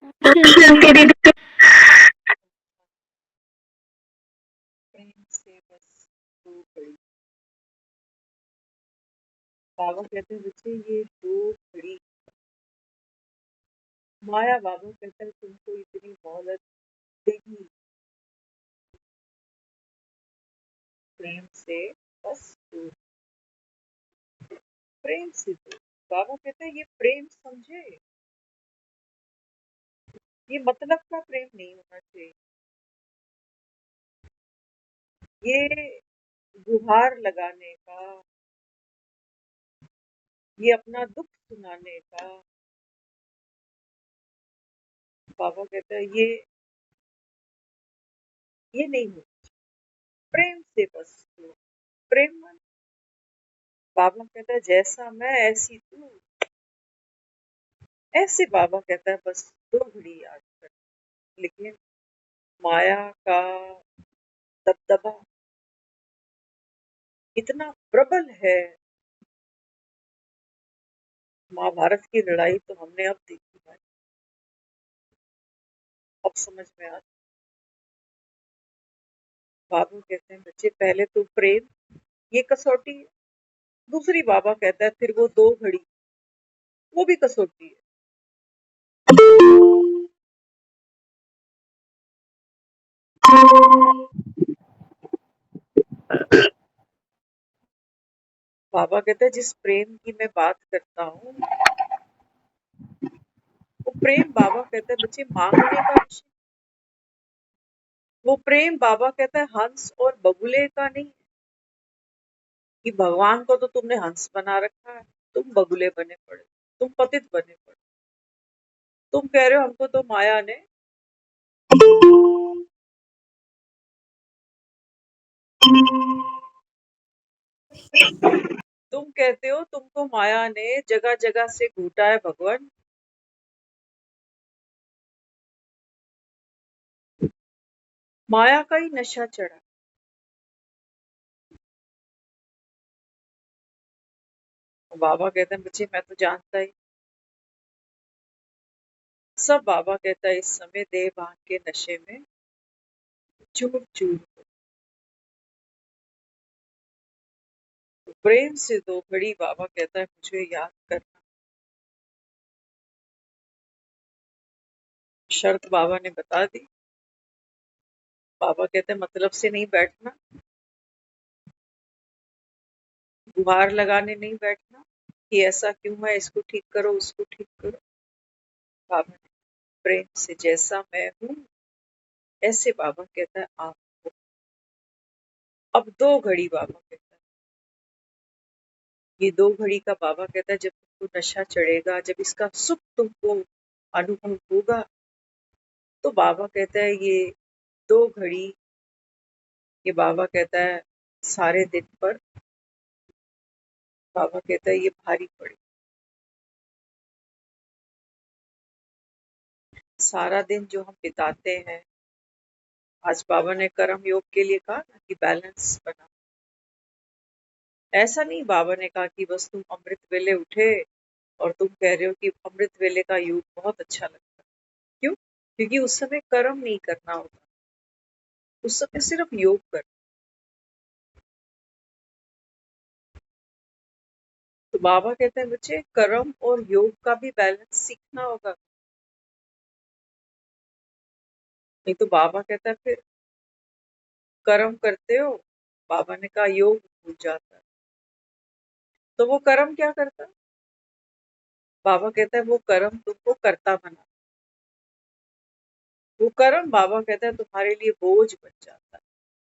प्रेम से बस दो घड़ी। बाबा कहते हैं बच्चे ये दो घड़ी। माया बाबा कहता है तुमको इतनी मोहलत देगी। प्रेम से बस दो। प्रेम से दो। बाबा कहते हैं ये प्रेम समझे, ये मतलब का प्रेम नहीं होना चाहिए। ये गुहार लगाने का, ये अपना दुख सुनाने का। बाबा कहता है ये नहीं हो। प्रेम से बस दो। प्रेम मन। बाबा कहता है जैसा मैं ऐसी तू। ऐसे बाबा कहता है बस दो घड़ी याद कर। लेकिन माया का दबदबा इतना प्रबल है। महाभारत की लड़ाई तो हमने अब देखी भाई। अब समझ में आता। बाबू कहते हैं बच्चे पहले तो प्रेम ये कसौटी है। दूसरी बाबा कहता है फिर वो दो घड़ी, वो भी कसौटी है। बाबा कहते हैं जिस प्रेम की मैं बात करता हूँ, वो प्रेम बाबा कहते हैं बच्चे मांगने का विषय। वो प्रेम बाबा कहता है हंस और बगुले का नहीं। कि भगवान को तो तुमने हंस बना रखा है, तुम बगुले बने पड़े, तुम पतित बने पड़े। तुम कह रहे हो हमको तो माया ने तुम कहते हो तुमको माया ने जगह जगह से घूटा है भगवान। माया का ही नशा चढ़ा। बाबा कहते हैं बच्चे मैं तो जानता ही। सब बाबा कहता है इस समय देह भान के नशे में चूर चूर हो। तो प्रेम से दो घड़ी बाबा कहता है मुझे याद करना। शर्त बाबा ने बता दी। बाबा कहते हैं मतलब से नहीं बैठना, गुहार लगाने नहीं बैठना कि ऐसा क्यों है, इसको ठीक करो उसको ठीक करो। बाबा ने प्रेम से जैसा मैं हूँ ऐसे बाबा कहता है आप हो। अब दो घड़ी बाबा कहता है, ये दो घड़ी का बाबा कहता है जब तुमको नशा चढ़ेगा, जब इसका सुख तुमको अनुभव होगा, तो बाबा कहता है ये दो घड़ी, ये बाबा कहता है सारे दिन पर, बाबा कहता है ये भारी पड़े। सारा दिन जो हम बिताते हैं, आज बाबा ने कर्म योग के लिए कहा ना कि बैलेंस बना। ऐसा नहीं बाबा ने कहा कि बस तुम अमृत वेले उठे और तुम कह रहे हो कि अमृत वेले का योग बहुत अच्छा लगता है। क्यों? क्योंकि उस समय कर्म नहीं करना होता, उस समय सिर्फ योग कर। तो बाबा कहते हैं बच्चे कर्म और योग का भी बैलेंस सीखना होगा। नहीं तो बाबा कहता है फिर कर्म करते हो, बाबा ने कहा योग भूल जाता है। तो वो कर्म क्या करता है? बाबा कहता है वो कर्म तुमको करता बना। वो कर्म बाबा कहता है तुम्हारे लिए बोझ बन जाता है।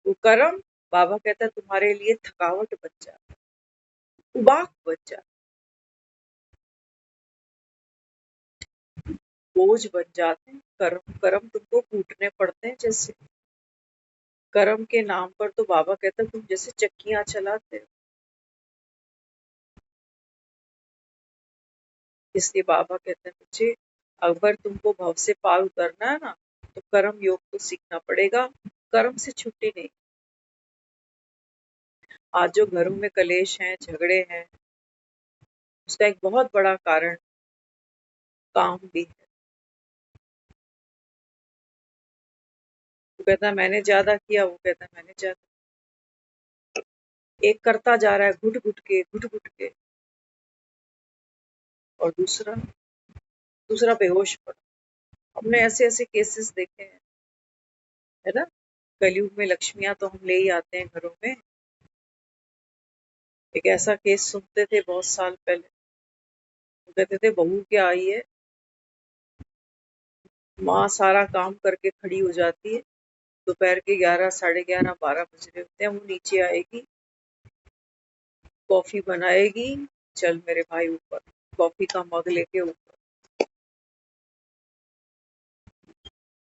वो कर्म बाबा कहता है तुम्हारे लिए थकावट बन जाता है, उबाक बन जाता है, बोझ बन जाते हैं। कर्म कर्म तुमको कूटने पड़ते हैं। जैसे कर्म के नाम पर तो बाबा कहता है तुम जैसे चक्कियां चलाते हो। इसलिए बाबा कहते हैं बच्चे अगर तुमको भव से पार उतरना है ना, तो कर्म योग तो सीखना पड़ेगा। कर्म से छुट्टी नहीं। आज जो घरों में कलेश हैं, झगड़े हैं, उसका एक बहुत बड़ा कारण काम भी है। कहता है मैंने ज्यादा किया, वो कहता है मैंने ज्यादा। एक करता जा रहा है घुट घुट के, घुट घुट के, और दूसरा दूसरा बेहोश पड़ा। हमने ऐसे ऐसे केसेस देखे हैं, है ना। कलयुग में लक्ष्मियां तो हम ले ही आते हैं घरों में। एक ऐसा केस सुनते थे बहुत साल पहले। वो कहते थे बहू क्या आई है, माँ सारा काम करके खड़ी हो जाती है, दोपहर के 11, साढ़े 11, 12 बज रहे होते हैं, वो नीचे आएगी, कॉफी बनाएगी, चल मेरे भाई ऊपर, कॉफी का मग लेके ऊपर।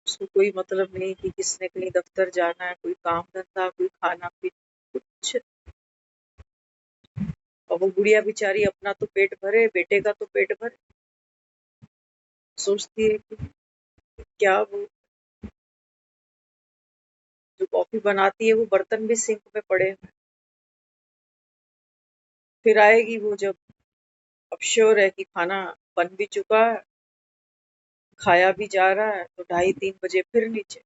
उसको कोई मतलब नहीं कि किसने कहीं दफ्तर जाना है, कोई काम धंधा, कोई खाना पीना, कुछ। और वो गुड़िया बेचारी अपना तो पेट भरे, बेटे का तो पेट भरे, सोचती है कि क्या वो जो कॉफी बनाती है वो बर्तन भी सिंक में पड़े हैं। फिर आएगी वो जब अब श्योर है कि खाना बन भी चुका है, खाया भी जा रहा है, तो 2:30-3 बजे फिर नीचे।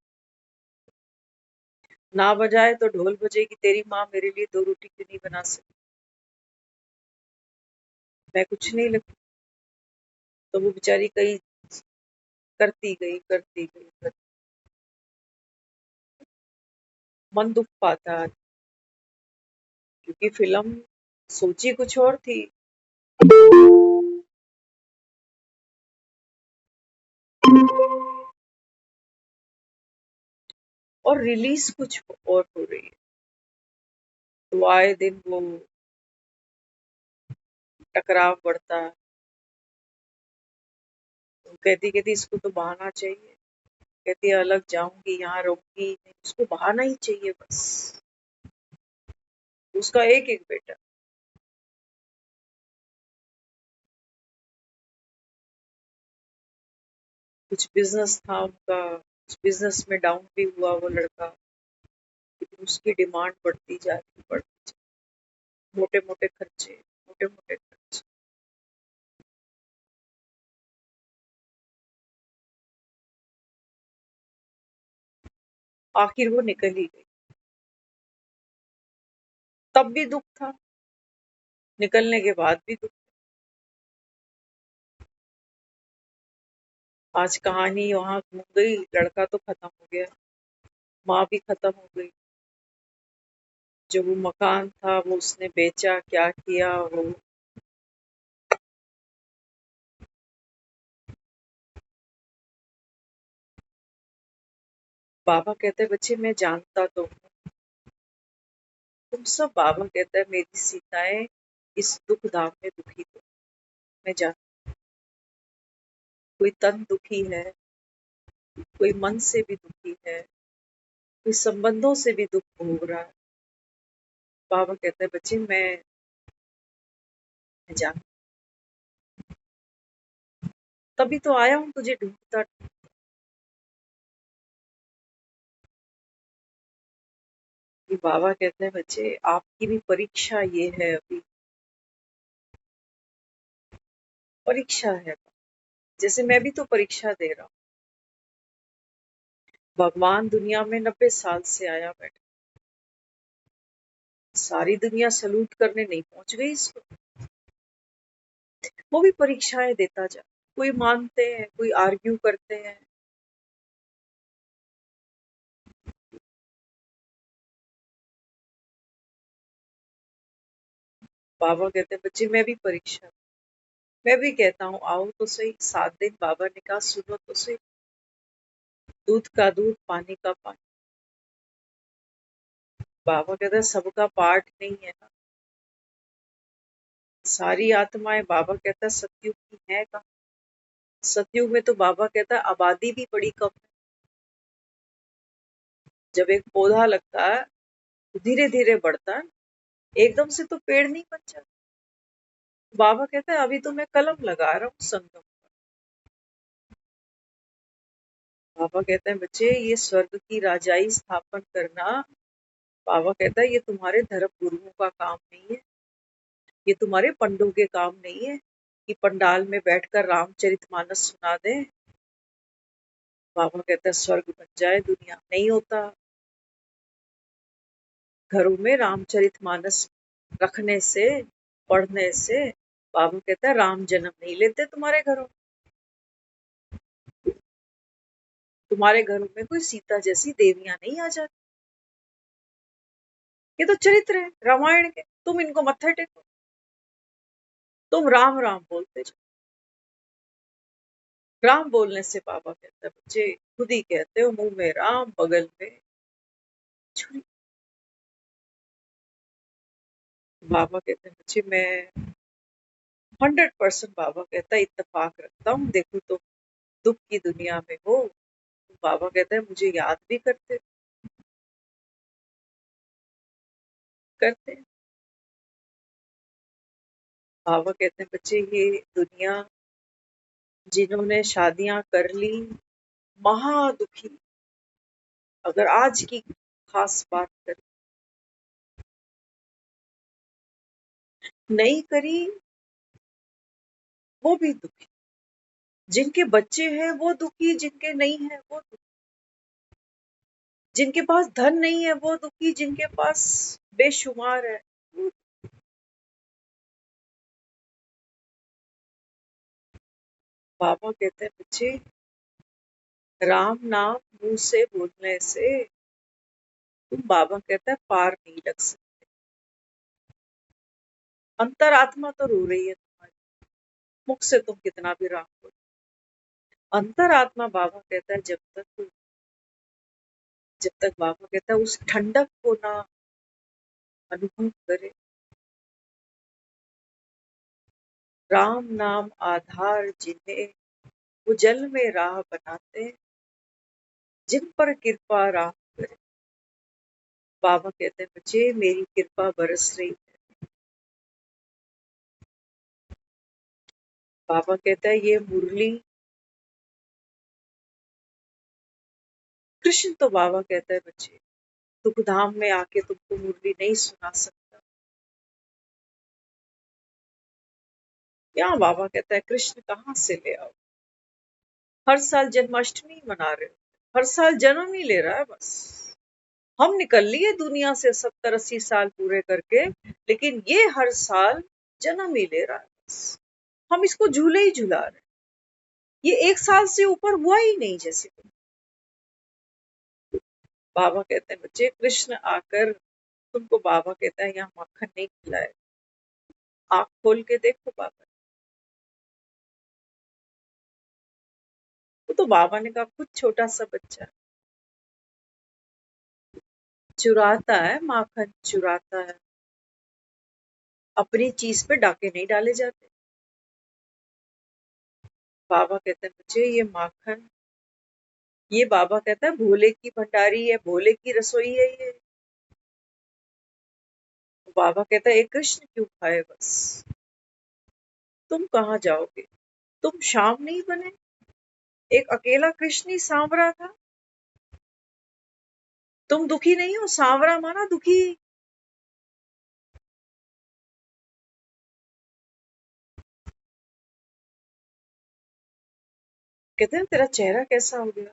ना बजाए तो ढोल बजेगी, तेरी माँ मेरे लिए 2 रोटी क्यों नहीं बना सकी, मैं कुछ नहीं लगती। तो वो बेचारी कई करती गई, करती गई, मन दुख पाता है, क्योंकि फिल्म सोची कुछ और थी। और रिलीज कुछ और हो रही है। तो आए दिन वो टकराव बढ़ता है। तो कहती कहती इसको तो बहाना चाहिए, कहती है अलग जाऊंगी, यहाँ रहूंगी नहीं, उसको बहाना ही चाहिए बस। उसका एक एक बेटा, कुछ बिजनेस था उनका, उस बिजनेस में डाउन भी हुआ वो लड़का, लेकिन उसकी डिमांड बढ़ती जा रही, बढ़ती जा रही, मोटे मोटे खर्चे, मोटे मोटे खर्चे। आखिर वो निकल ही गई। तब भी दुख था, निकलने के बाद भी दुख। आज कहानी वहां घूम गई, लड़का तो खत्म हो गया, माँ भी खत्म हो गई। जो वो मकान था वो उसने बेचा, क्या किया वो। बाबा कहते बच्चे मैं जानता तो हूँ तुम सब, बाबा कहता है मेरी सीताएं इस दुख धाम में दुखी हो, मैं जान। कोई तन दुखी है, कोई मन से भी दुखी है, कोई संबंधों से भी दुख भोग रहा है। बाबा कहता है बच्चे मैं जान, तभी तो आया हूँ तुझे ढूंढता। कि बाबा कहते हैं बच्चे आपकी भी परीक्षा ये है अभी, परीक्षा है। जैसे मैं भी तो परीक्षा दे रहा हूँ। भगवान दुनिया में 90 साल से आया बैठा, सारी दुनिया सलूट करने नहीं पहुंच गई इसको। वो भी परीक्षाएं देता जा, कोई मानते हैं, कोई आर्ग्यू करते हैं। बाबा कहते हैं बच्चे मैं भी परीक्षा, मैं भी कहता हूँ आओ तो सही, 7 दिन बाबा ने कहा सुनो तो सही, दूध का दूध, पानी का पानी। बाबा कहता है सबका पार्ट नहीं है ना, सारी आत्माएं, बाबा कहता है सतयुग की है कहाँ। सतयुग में तो बाबा कहता है आबादी भी बड़ी कम है। जब एक पौधा लगता है तो धीरे धीरे बढ़ता है, एकदम से तो पेड़ नहीं बन जाता। बाबा कहता है अभी तो मैं कलम लगा रहा हूँ संगम। बाबा कहते हैं बच्चे ये स्वर्ग की राजाई स्थापन करना, बाबा कहता है ये तुम्हारे धर्म गुरुओं का काम नहीं है, ये तुम्हारे पंडों के काम नहीं है कि पंडाल में बैठकर रामचरितमानस सुना दे। बाबा कहता है स्वर्ग बन जाए दुनिया, नहीं होता। घरों में रामचरितमानस रखने से, पढ़ने से बाबा कहता है राम जन्म नहीं लेते तुम्हारे घरों में। तुम्हारे घरों में कोई सीता जैसी देवियां नहीं आ जाती। ये तो चरित्र है रामायण के, तुम इनको मत्थे टेको, तुम राम राम बोलते जाओ। राम बोलने से बाबा कहता है बच्चे खुद ही कहते हो मुंह में राम बगल में छुरी। बाबा कहते हैं बच्चे मैं 100% बाबा कहता है इत्तेफाक रखता हूँ, देखो तो दुख की दुनिया में हो। बाबा कहता है मुझे याद भी करते हैं। बाबा कहते हैं बच्चे ये दुनिया जिन्होंने शादियां कर ली महादुखी। अगर आज की खास बात करें, नहीं करी वो भी दुखी। जिनके बच्चे हैं वो दुखी, जिनके नहीं है वो दुखी। जिनके पास धन नहीं है वो दुखी, जिनके पास बेशुमार है वो। बाबा कहते हैं बच्चे राम नाम मुंह से बोलने से तुम, बाबा कहता है, पार नहीं लग सकते। अंतरात्मा तो रो रही है तुम्हारी, मुख से तुम कितना भी राम बोलो। अंतरात्मा बाबा कहता है जब तक बाबा कहता है उस ठंडक को ना अनुभव करे। राम नाम आधार जिन्हें, वो जल में राह बनाते, जिन पर कृपा राम करे। बाबा कहते हैं बच्चे मेरी कृपा बरस रही है। बाबा कहता है ये मुरली, कृष्ण तो बाबा कहता है बच्चे दुख धाम में आके तुमको मुरली नहीं सुना सकता। यहाँ बाबा कहता है कृष्ण कहाँ से ले आओ। हर साल जन्माष्टमी मना रहे हो, हर साल जन्म ही ले रहा है बस। हम निकल लिए दुनिया से 70-80 साल पूरे करके, लेकिन ये हर साल जन्म ही ले रहा है बस। हम इसको झूले ही झुला रहे हैं। ये 1 साल से ऊपर हुआ ही नहीं जैसे। बाबा कहते हैं बच्चे कृष्ण आकर तुमको, बाबा कहता है यहाँ मक्खन नहीं खिलाए। आंख खोल के देखो बाबा। वो तो बाबा ने कहा खुद छोटा सा बच्चा चुराता है, माखन चुराता है। अपनी चीज पे डाके नहीं डाले जाते। बाबा कहते हैं बच्चे ये माखन, ये बाबा कहता है भोले की भंडारी है, भोले की रसोई है ये। बाबा कहता है एक कृष्ण क्यों खाए बस। तुम कहाँ जाओगे, तुम शाम नहीं बने। एक अकेला कृष्ण ही सांवरा था। तुम दुखी नहीं हो, सांवरा माना दुखी। कहते हैं तेरा चेहरा कैसा हो गया,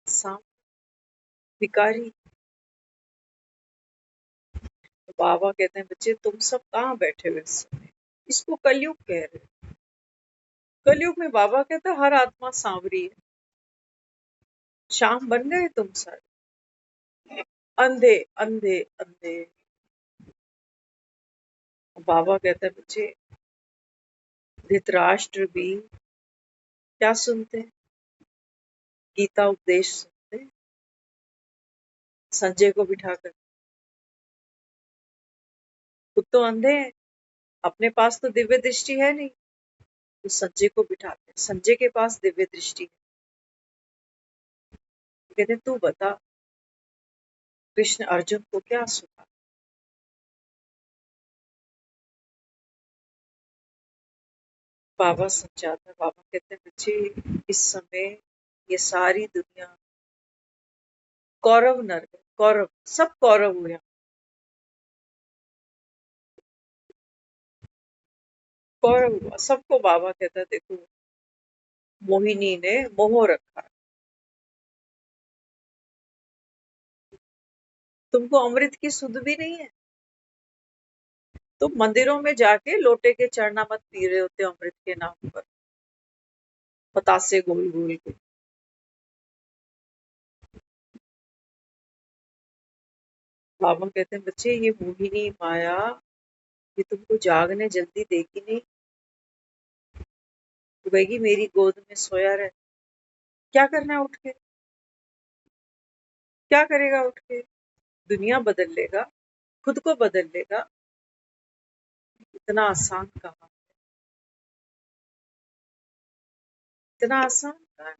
सांप भिकारी। तो बाबा कहते हैं बच्चे तुम सब कहाँ बैठे हुए इस समय। इसको कलयुग कह रहे हैं। कलयुग में बाबा कहता है हर आत्मा सांवरी है। शाम बन गए तुम सारे, अंधे अंधे अंधे। बाबा कहता है बच्चे धृतराष्ट्र भी क्या सुनते हैं, गीता उपदेश सुनते हैं। संजय को बिठाकर, खुद तो अंधे हैं, अपने पास तो दिव्य दृष्टि है नहीं, तो संजय को बिठाते हैं। संजय के पास दिव्य दृष्टि है। कहते हैं तू बता कृष्ण अर्जुन को क्या सुना। बाबा समझाता है। बाबा कहते हैं बच्चे इस समय ये सारी दुनिया कौरव नर है, कौरव सब कौरव हुए। कौरव हुआ सबको। बाबा कहता है देखो मोहिनी ने मोह रखा। तुमको अमृत की सुध भी नहीं है? तुम मंदिरों में जाके लोटे के चरना मत पी रहे होते अमृत के नाम पर, बतासे गोल गोल के। बाबा कहते हैं बच्चे ये मोहिनी माया ये तुमको जागने जल्दी देगी नहीं। तो कहेगी मेरी गोद में सोया रहे। क्या करना है उठ के? क्या करेगा उठ के? दुनिया बदल लेगा, खुद को बदल लेगा। इतना आसान कहा, इतना आसान कहा है?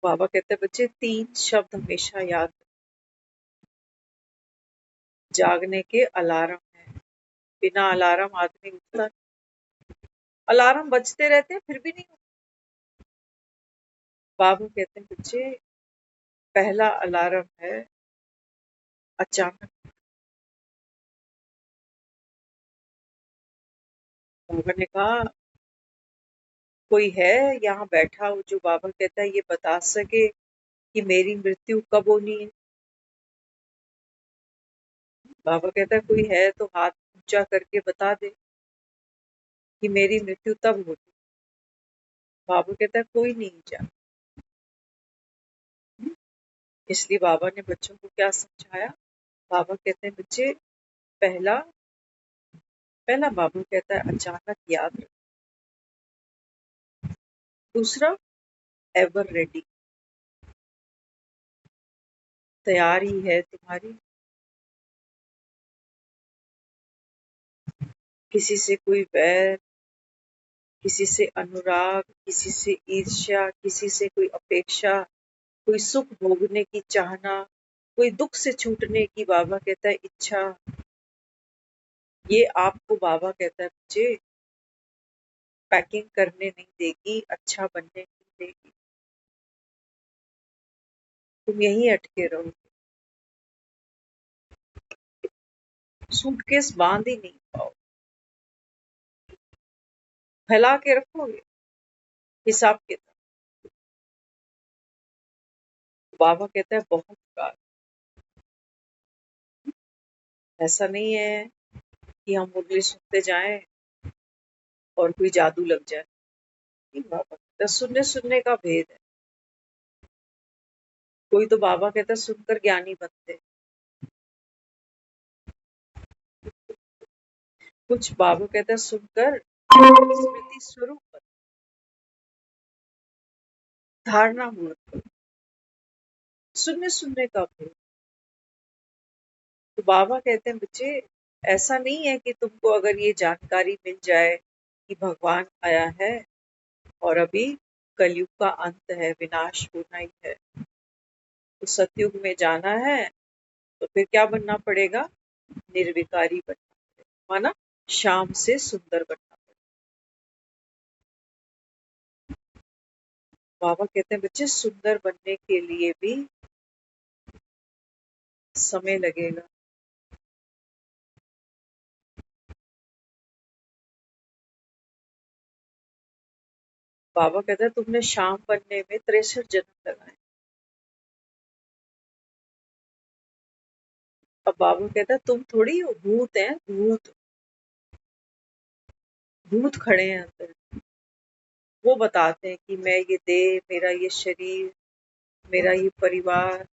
बाबा कहते हैं बच्चे 3 शब्द हमेशा याद रखो। जागने के अलार्म है, बिना अलार्म आदमी उठता नहीं। अलार्म बजते रहते हैं फिर भी नहीं उठता। बाबा कहते हैं बच्चे पहला अलार्म है अचानक। बाबा ने कहा कोई है यहाँ बैठा हो जो बाबा कहता है ये बता सके कि मेरी मृत्यु कब होनी है? बाबा कहता है कोई है तो हाथ ऊंचा करके बता दे कि मेरी मृत्यु तब होगी। बाबा कहता है कोई नहीं जान। इसलिए बाबा ने बच्चों को क्या समझाया? बाबा कहते हैं बच्चे पहला पहला बाबा कहता है अचानक याद रख। दूसरा एवर रेडी, तैयारी है तुम्हारी। किसी से कोई वैर, किसी से अनुराग, किसी से ईर्ष्या, किसी से कोई अपेक्षा, कोई सुख भोगने की चाहना, कोई दुख से छूटने की बाबा कहता है इच्छा, ये आपको बाबा कहता है बच्चे पैकिंग करने नहीं देगी, अच्छा बनने नहीं देगी। तुम यहीं अटके रहो, सूटकेस बांध ही नहीं पाओ, फैला के रखोगे हिसाब किताब। बाबा कहता है बहुत बार ऐसा नहीं है कि हम मुरली सुनते जाएं और कोई जादू लग जाए। नहीं, बाबा कहता है सुनने सुनने का भेद है। कोई तो बाबा कहता है सुनकर ज्ञानी बनते, कुछ बाबा कहता है सुनकर स्मृति स्वरूप बनते, धारणा मूर्त। सुनने सुनने का भेद। तो बाबा कहते हैं बच्चे ऐसा नहीं है कि तुमको अगर ये जानकारी मिल जाए कि भगवान आया है और अभी कलयुग का अंत है, विनाश होना ही है, तो सतयुग में जाना है, तो फिर क्या बनना पड़ेगा? निर्विकारी बनना पड़ेगा, माना शाम से सुंदर बनना पड़ेगा। बाबा कहते हैं बच्चे सुंदर बनने के लिए भी समय लगेगा। बाबा कहते हैं तुमने शाम बनने में 63 जन्म लगाए। अब बाबा कहता है तुम थोड़ी हो, भूत है भूत। भूत खड़े हैं अंदर, वो बताते हैं कि मैं ये देह, मेरा ये शरीर, मेरा ये परिवार।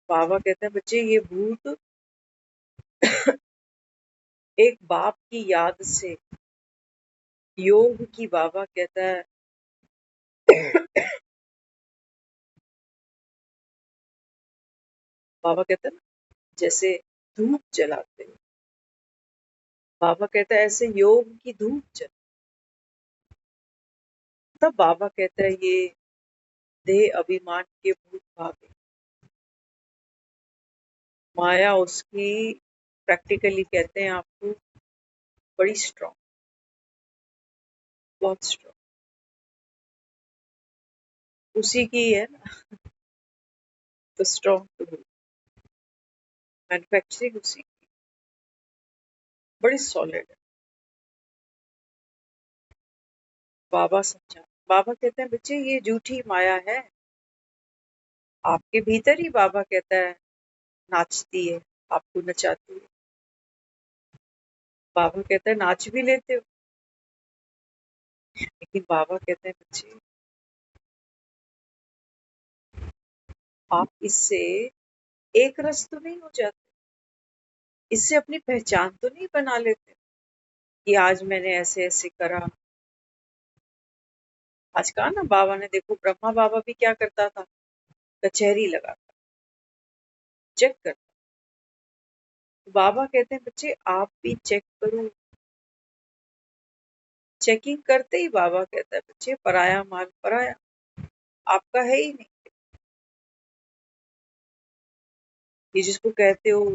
बाबा कहते हैं बच्चे ये भूत एक बाप की याद से, योग की बाबा कहता है बाबा कहता है ना जैसे धूप जलाते हैं, बाबा कहता है ऐसे योग की धूप जला। तब बाबा कहता है ये देह अभिमान के भूत भागे। माया उसकी प्रैक्टिकली कहते हैं आपको बड़ी स्ट्रॉन्ग, बहुत स्ट्रॉन्ग, उसी की है ना, तो स्ट्रॉन्ग तो मैन्युफैक्चरिंग उसी की। बड़ी सॉलिड है। बाबा समझा, बाबा कहते हैं बच्चे ये झूठी माया है, आपके भीतर ही बाबा कहता है नाचती है, आपको नचाती है। बाबा कहता है नाच भी लेते हो, लेकिन बाबा कहते हैं बच्चे आप इससे एक रस तो नहीं हो जाते, इससे अपनी पहचान तो नहीं बना लेते कि आज मैंने ऐसे ऐसे करा। आज कहा ना बाबा ने, देखो ब्रह्मा बाबा भी क्या करता था, कचहरी लगाता, चेक करता। तो बाबा कहते हैं बच्चे आप भी चेक करो। चेकिंग करते ही बाबा कहता है बच्चे पराया माल पराया, आपका है ही नहीं। ये जिसको कहते हो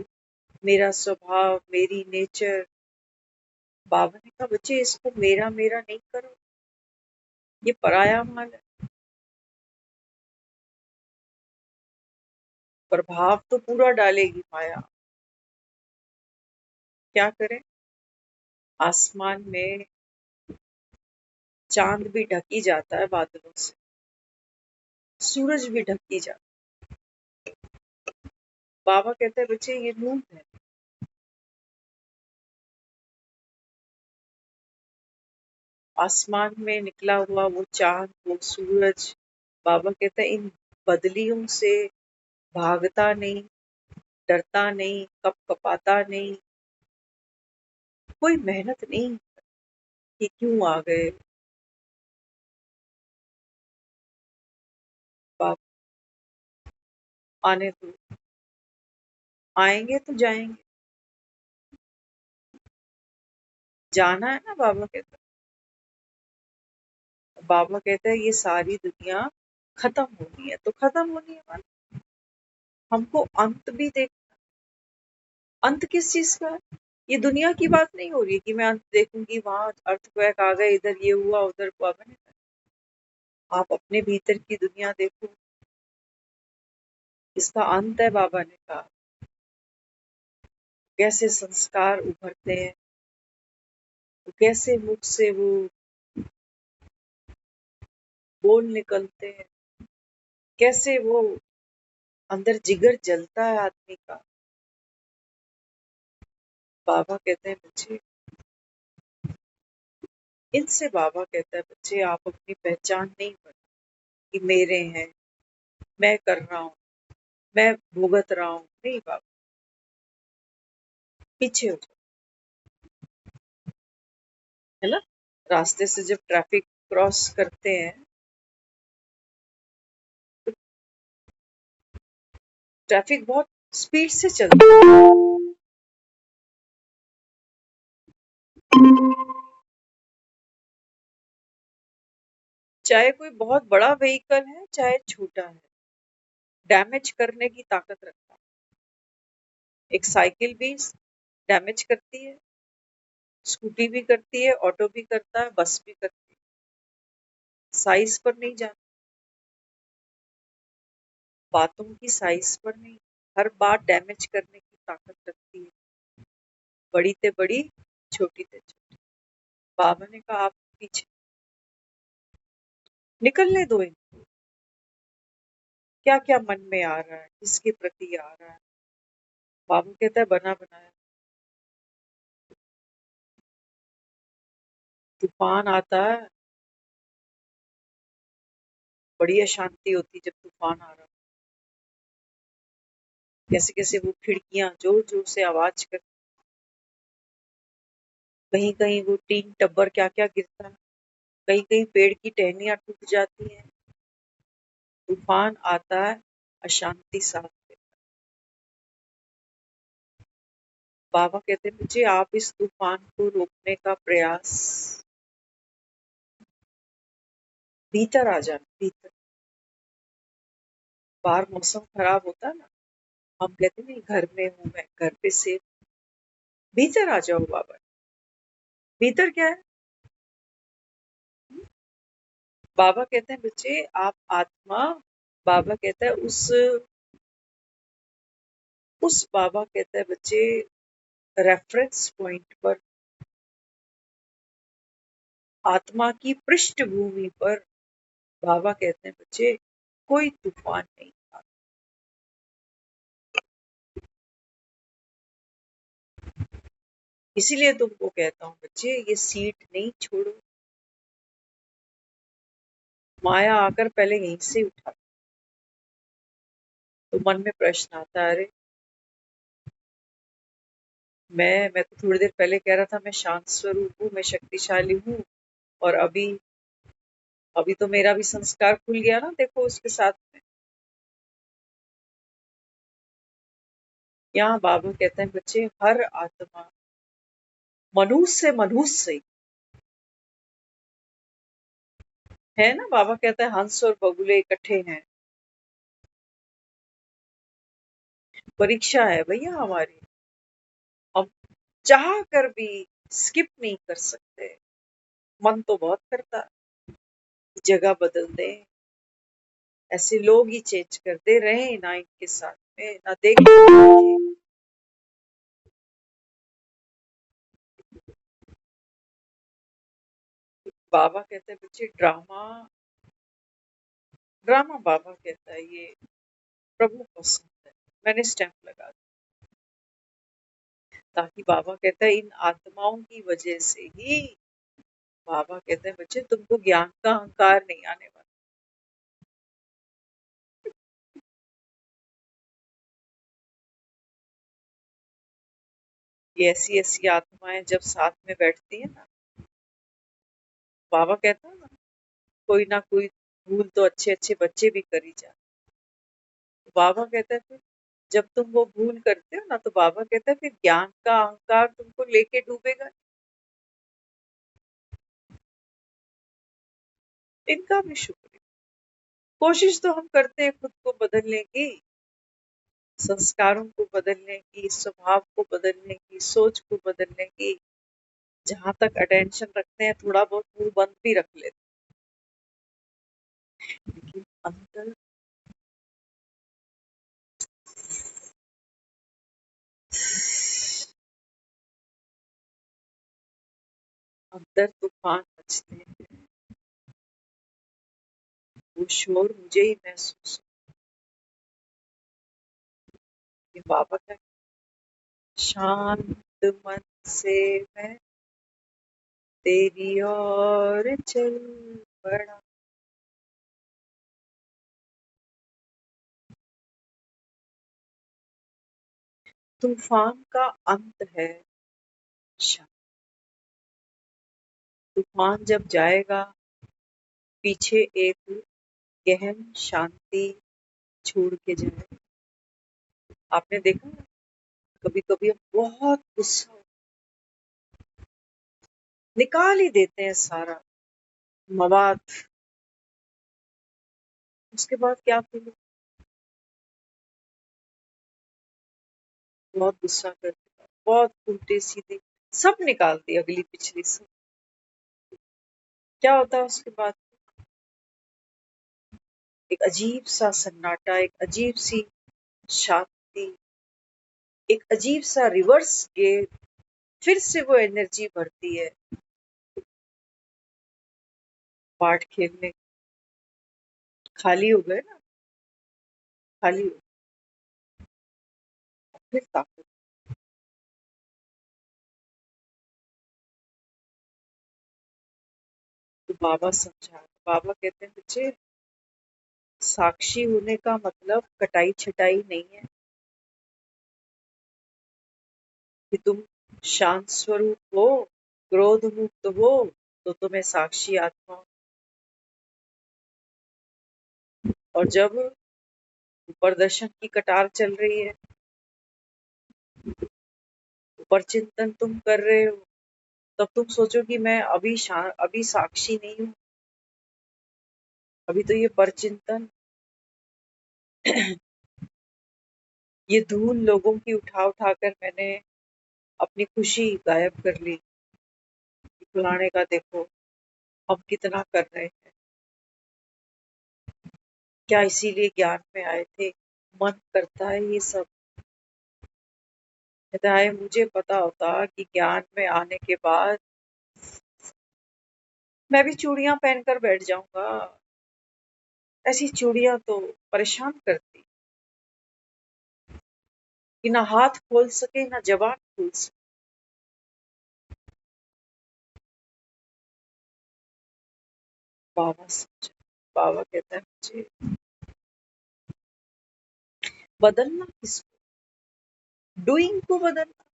मेरा स्वभाव, मेरी नेचर, बाबा ने कहा बच्चे इसको मेरा मेरा नहीं करो, ये पराया माल है। प्रभाव तो पूरा डालेगी माया। क्या करें, आसमान में चांद भी ढकी जाता है बादलों से, सूरज भी ढकी जाता है। बाबा कहते हैं बच्चे ये नूर है। आसमान में निकला हुआ वो चांद, वो सूरज, बाबा कहते हैं इन बदलियों से भागता नहीं, डरता नहीं, कपाता नहीं, कोई मेहनत नहीं कि क्यों आ गए। बाबा आने दो, आएंगे तो जाएंगे, जाना है ना। बाबा कहते हैं ये सारी दुनिया खत्म होनी है, तो खत्म होनी है मन। हमको अंत भी देख, अंत किस चीज का है? ये दुनिया की बात नहीं हो रही है कि मैं अंत देखूंगी, वहां अर्थक्वेक आ गए, इधर ये हुआ उधर हुआ। मैंने आप अपने भीतर की दुनिया देखो, इसका अंत है। बाबा ने कहा कैसे संस्कार उभरते हैं, तो कैसे मुख से वो बोल निकलते हैं, कैसे वो अंदर जिगर जलता है आदमी का। बाबा कहते हैं बच्चे इनसे, बाबा कहता है बच्चे आप अपनी पहचान नहीं बना कि मेरे हैं, मैं कर रहा हूँ, मैं भुगत रहा हूँ। नहीं बाबा, पीछे हो जाओ, है ना। रास्ते से जब ट्रैफिक क्रॉस करते हैं तो ट्रैफिक बहुत स्पीड से चलता है, चाहे कोई बहुत बड़ा व्हीकल है चाहे छोटा है, डैमेज करने की ताकत रखता है। एक साइकिल भी डैमेज करती है, स्कूटी भी करती है, ऑटो भी करता है, बस भी करती है। साइज पर नहीं जाता, बातों की साइज पर नहीं, हर बात डैमेज करने की ताकत रखती है, बड़ी ते बड़ी, छोटी ते छोटी। बाबा ने कहा आप पीछे निकलने दो इनको, क्या क्या मन में आ रहा है, किसके प्रति आ रहा है। बाबा कहता है बना बनाया। तूफान आता है, बड़ी अशांति होती जब तूफान आ रहा, कैसे कैसे वो खिड़कियां जोर जोर से आवाज कर, कहीं कहीं वो टीन टब्बर क्या क्या गिरता है, कहीं कहीं पेड़ की टहनियां टूट जाती हैं। तूफान आता है, अशांति साथ में। बाबा कहते हैं मुझे आप इस तूफान को रोकने का प्रयास, भीतर आ जाना भीतर। बाहर मौसम खराब होता है ना, हम कहते नहीं घर में हूं मैं, घर पे सेफ, भीतर आ जाओ बाबा। भीतर क्या है, बाबा कहते हैं बच्चे आप आत्मा, बाबा कहता है उस बाबा कहता है बच्चे रेफरेंस पॉइंट पर, आत्मा की पृष्ठभूमि पर बाबा कहते हैं बच्चे कोई तूफान नहीं था। इसीलिए तुमको कहता हूँ बच्चे ये सीट नहीं छोड़ो। माया आकर पहले यहीं से उठा। तो मन में प्रश्न आता है, अरे मैं तो थोड़ी देर पहले कह रहा था मैं शांत स्वरूप हूँ, मैं शक्तिशाली हूँ, और अभी तो मेरा भी संस्कार खुल गया ना, देखो उसके साथ में। यहाँ बाबा कहते हैं बच्चे हर आत्मा मनुष्य ही है ना। बाबा कहते हैं हंस और बगुले इकट्ठे हैं। परीक्षा है भैया हमारी, हम चाह कर भी स्किप नहीं कर सकते। मन तो बहुत करता है जगह बदल दे, ऐसे लोग ही चेंज करते रहे ना, इनके साथ में ना देख। बाबा कहते हैं बच्चे ड्रामा ड्रामा बाबा कहता है ये प्रभु पसंद है। मैंने स्टैंप लगा दिया, ताकि बाबा कहता है इन आत्माओं की वजह से ही, बाबा कहते हैं बच्चे तुमको ज्ञान का अहंकार नहीं आने वाला। ये ऐसी ऐसी आत्माएं जब साथ में बैठती है ना, बाबा कहता है ना कोई ना कोई भूल तो अच्छे अच्छे बच्चे भी करी जाते। तो बाबा कहता है फिर जब तुम वो भूल करते हो ना, तो बाबा कहता है फिर ज्ञान का अहंकार तुमको लेके डूबेगा। इनका भी शुक्र है। कोशिश तो हम करते हैं खुद को बदलने की, संस्कारों को बदलने की, स्वभाव को बदलने की, सोच को बदलने की। जहां तक अटेंशन रखते हैं थोड़ा बहुत मुंह बंद भी रख लेते हैं, लेकिन अंदर तूफान मचते हैं। वो शोर मुझे ही महसूस होती है। बाबा का शांत मन से मैं तेरी ओर चल पड़ा। तूफान का अंत है शांति। तूफान जब जाएगा पीछे एक गहन शांति छोड़ के जाएगा। आपने देखा ना, कभी कभी हम बहुत गुस्सा निकाल ही देते हैं सारा मवाद, उसके बाद क्या फील, बहुत गुस्सा करते, बहुत उल्टे सीधे सब निकाल दिए, अगली पिछली सब। क्या होता है उसके बाद? एक अजीब सा सन्नाटा, एक अजीब सी शांति, एक अजीब सा रिवर्स गेयर, फिर से वो एनर्जी भरती है पार्ट खेलने। खाली हो गए ना, खाली हो फिर ताकत। तो बाबा समझा, बाबा कहते हैं बच्चे साक्षी होने का मतलब कटाई छटाई नहीं है कि तुम शांत स्वरूप हो, क्रोध मुक्त हो तो तुम्हें साक्षी आत्मा हो। और जब प्रदर्शन की कटार चल रही है, ऊपर चिंतन तुम कर रहे हो, तब तुम सोचो कि मैं अभी साक्षी नहीं हूँ, अभी तो ये परचिंतन, ये धूल लोगों की उठा उठा कर मैंने अपनी खुशी गायब कर ली। फलाने का देखो हम कितना कर रहे हैं, क्या इसीलिए ज्ञान में आए थे? मन करता है ये सब कहता है मुझे पता होता कि ज्ञान में आने के बाद मैं भी चूड़ियां पहनकर बैठ जाऊंगा। ऐसी चूड़ियां तो परेशान करती कि ना हाथ खोल सके ना जबान खोल सके। बाबा समझा। बाबा कहता है मुझे बदलना किसको, डूइंग को बदलना।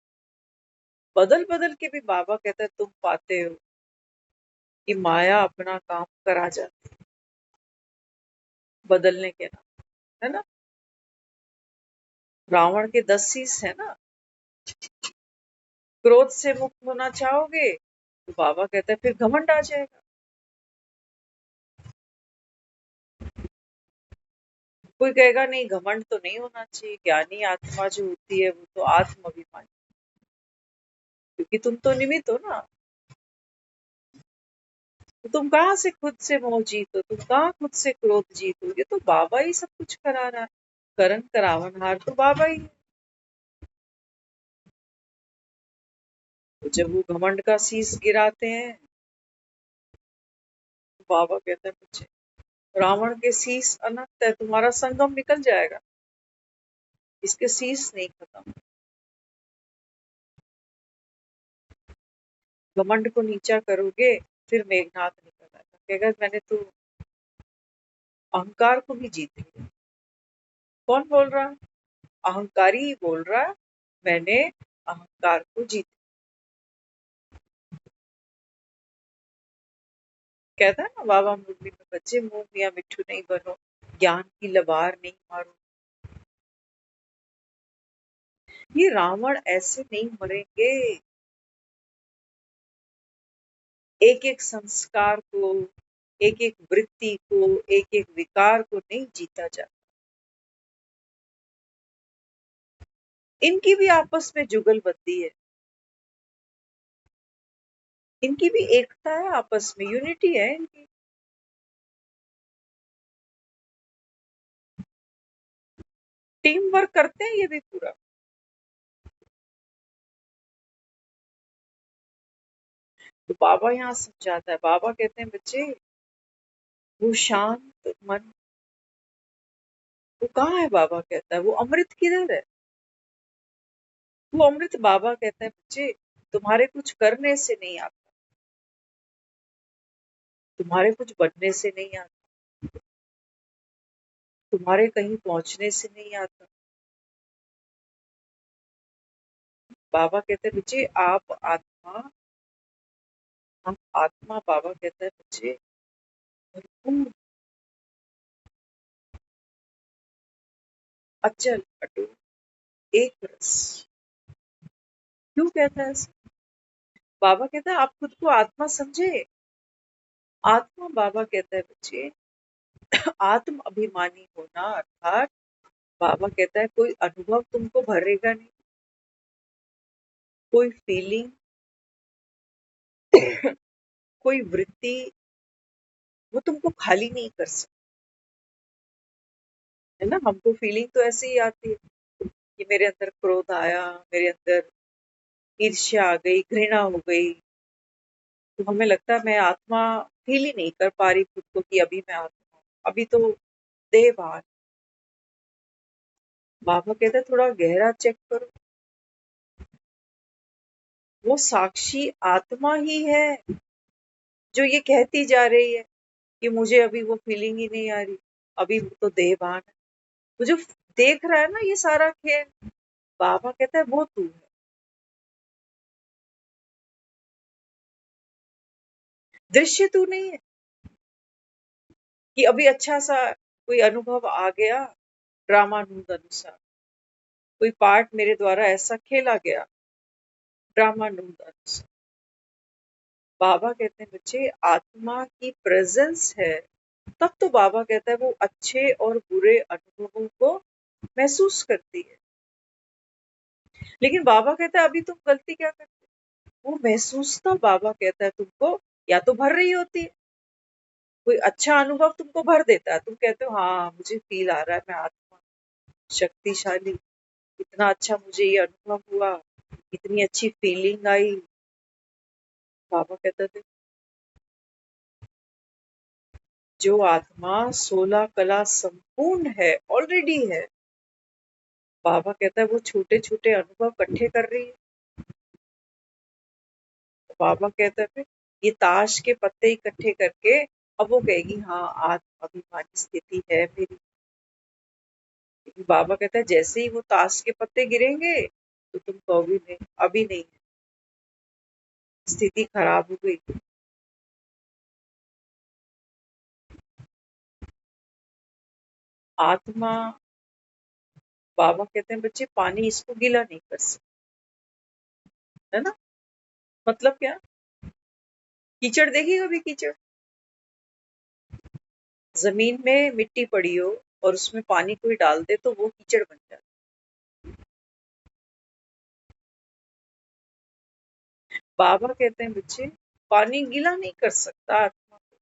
बदल बदल के भी बाबा कहता है तुम पाते हो कि माया अपना काम करा जाती है बदलने के नाम, है ना। रावण के 10 शीश है ना। क्रोध से मुक्त होना चाहोगे तो बाबा कहता है फिर घमंड आ जाएगा। कोई कहेगा नहीं घमंड तो नहीं होना चाहिए, ज्ञानी आत्मा जो होती है वो तो आत्माभिमानी, क्योंकि तुम तो निमित्त हो ना। तो तुम कहाँ से खुद से मोह जीतो, तुम कहाँ खुद से क्रोध जीतो, ये तो बाबा ही सब कुछ करा रहा है। करण करावनहार तो बाबा ही है। तो जब वो घमंड का शीश गिराते हैं तो बाबा कहते हैं मुझे रावण के शीश अनंत है, तुम्हारा संगम निकल जाएगा, इसके शीश नहीं खत्म। घमंड को नीचा करोगे फिर मेघनाथ निकल आएगा, कहेगा मैंने तो अहंकार को भी जीत लिया। कौन बोल रहा है? अहंकारी ही बोल रहा है मैंने अहंकार को जीत। कहता है ना बाबा मुरली में, बच्चे मुंह मियाँ मिट्ठू नहीं बनो, ज्ञान की लबार नहीं मारो। ये रावण ऐसे नहीं मरेंगे। एक एक संस्कार को, एक एक वृत्ति को, एक एक विकार को नहीं जीता जाता। इनकी भी आपस में जुगलबंदी है, इनकी भी एकता है, आपस में यूनिटी है इनकी। टीम वर्क करते हैं ये भी पूरा। तो बाबा यहाँ समझाता है, बाबा कहते हैं बच्चे वो शांत मन वो कहाँ है। बाबा कहता है वो अमृत किधर है। वो अमृत बाबा कहता है बच्चे तुम्हारे कुछ करने से नहीं आता, तुम्हारे कुछ बनने से नहीं आता, तुम्हारे कहीं पहुंचने से नहीं आता। बाबा कहते हैं बच्चे आप आत्मा, हम आत्मा। बाबा कहता है बच्चे भरपूर, अचल अटूट एक रस। क्यों कहता है ऐसा? बाबा कहता है आप खुद को आत्मा समझे। आत्मा बाबा कहता है बच्चे आत्म अभिमानी होना अर्थात बाबा कहता है कोई अनुभव तुमको भरेगा नहीं, कोई फीलिंग, कोई वृत्ति वो तुमको खाली नहीं कर सकती, है ना। हमको फीलिंग तो ऐसे ही आती है कि मेरे अंदर क्रोध आया, मेरे अंदर ईर्ष्या आ गई, घृणा हो गई, तो हमें लगता है मैं आत्मा फील ही नहीं कर पा रही खुद को कि अभी मैं आत्मा हूँ, अभी तो देहभान। बाबा कहते हैं थोड़ा गहरा चेक करो, वो साक्षी आत्मा ही है जो ये कहती जा रही है कि मुझे अभी वो फीलिंग ही नहीं आ रही, अभी वो तो देहभान है। वो जो देख रहा है ना ये सारा खेल, बाबा कहता है वो तू है। दृश्य तू नहीं है कि अभी अच्छा सा कोई अनुभव आ गया, ड्रामानंद अनुसार कोई पार्ट मेरे द्वारा ऐसा खेला गया, ड्रामानंद अनुसार। बाबा कहते हैं बच्चे आत्मा की प्रेजेंस है, तब तो बाबा कहता है वो अच्छे और बुरे अनुभवों को महसूस करती है। लेकिन बाबा कहता है अभी तुम गलती क्या करते हो, वो महसूस तो बाबा कहता है तुमको या तो भर रही होती है, कोई अच्छा अनुभव तुमको भर देता है, तुम कहते हो हाँ मुझे फील आ रहा है मैं आत्मा शक्तिशाली, इतना अच्छा मुझे ये अनुभव हुआ, इतनी अच्छी फीलिंग आई। बाबा कहते थे जो आत्मा 16 कला संपूर्ण है, ऑलरेडी है, बाबा कहता है वो छोटे छोटे अनुभव इकट्ठे कर रही है। तो बाबा कहता है ये ताश के पत्ते इकट्ठे करके अब वो कहेगी हाँ आत्म अभिमानी स्थिति है मेरी। लेकिन बाबा कहता है जैसे ही वो ताश के पत्ते गिरेंगे तो तुम कहोगे नहीं, अभी नहीं, स्थिति खराब हो गई। आत्मा, बाबा कहते हैं बच्चे पानी इसको गीला नहीं कर सकते, है ना? मतलब क्या? कीचड़ देखी कभी? कीचड़, जमीन में मिट्टी पड़ी हो और उसमें पानी कोई डाल दे तो वो कीचड़ बन जाता है। बाबा कहते हैं बच्चे पानी गीला नहीं कर सकता आत्मा को,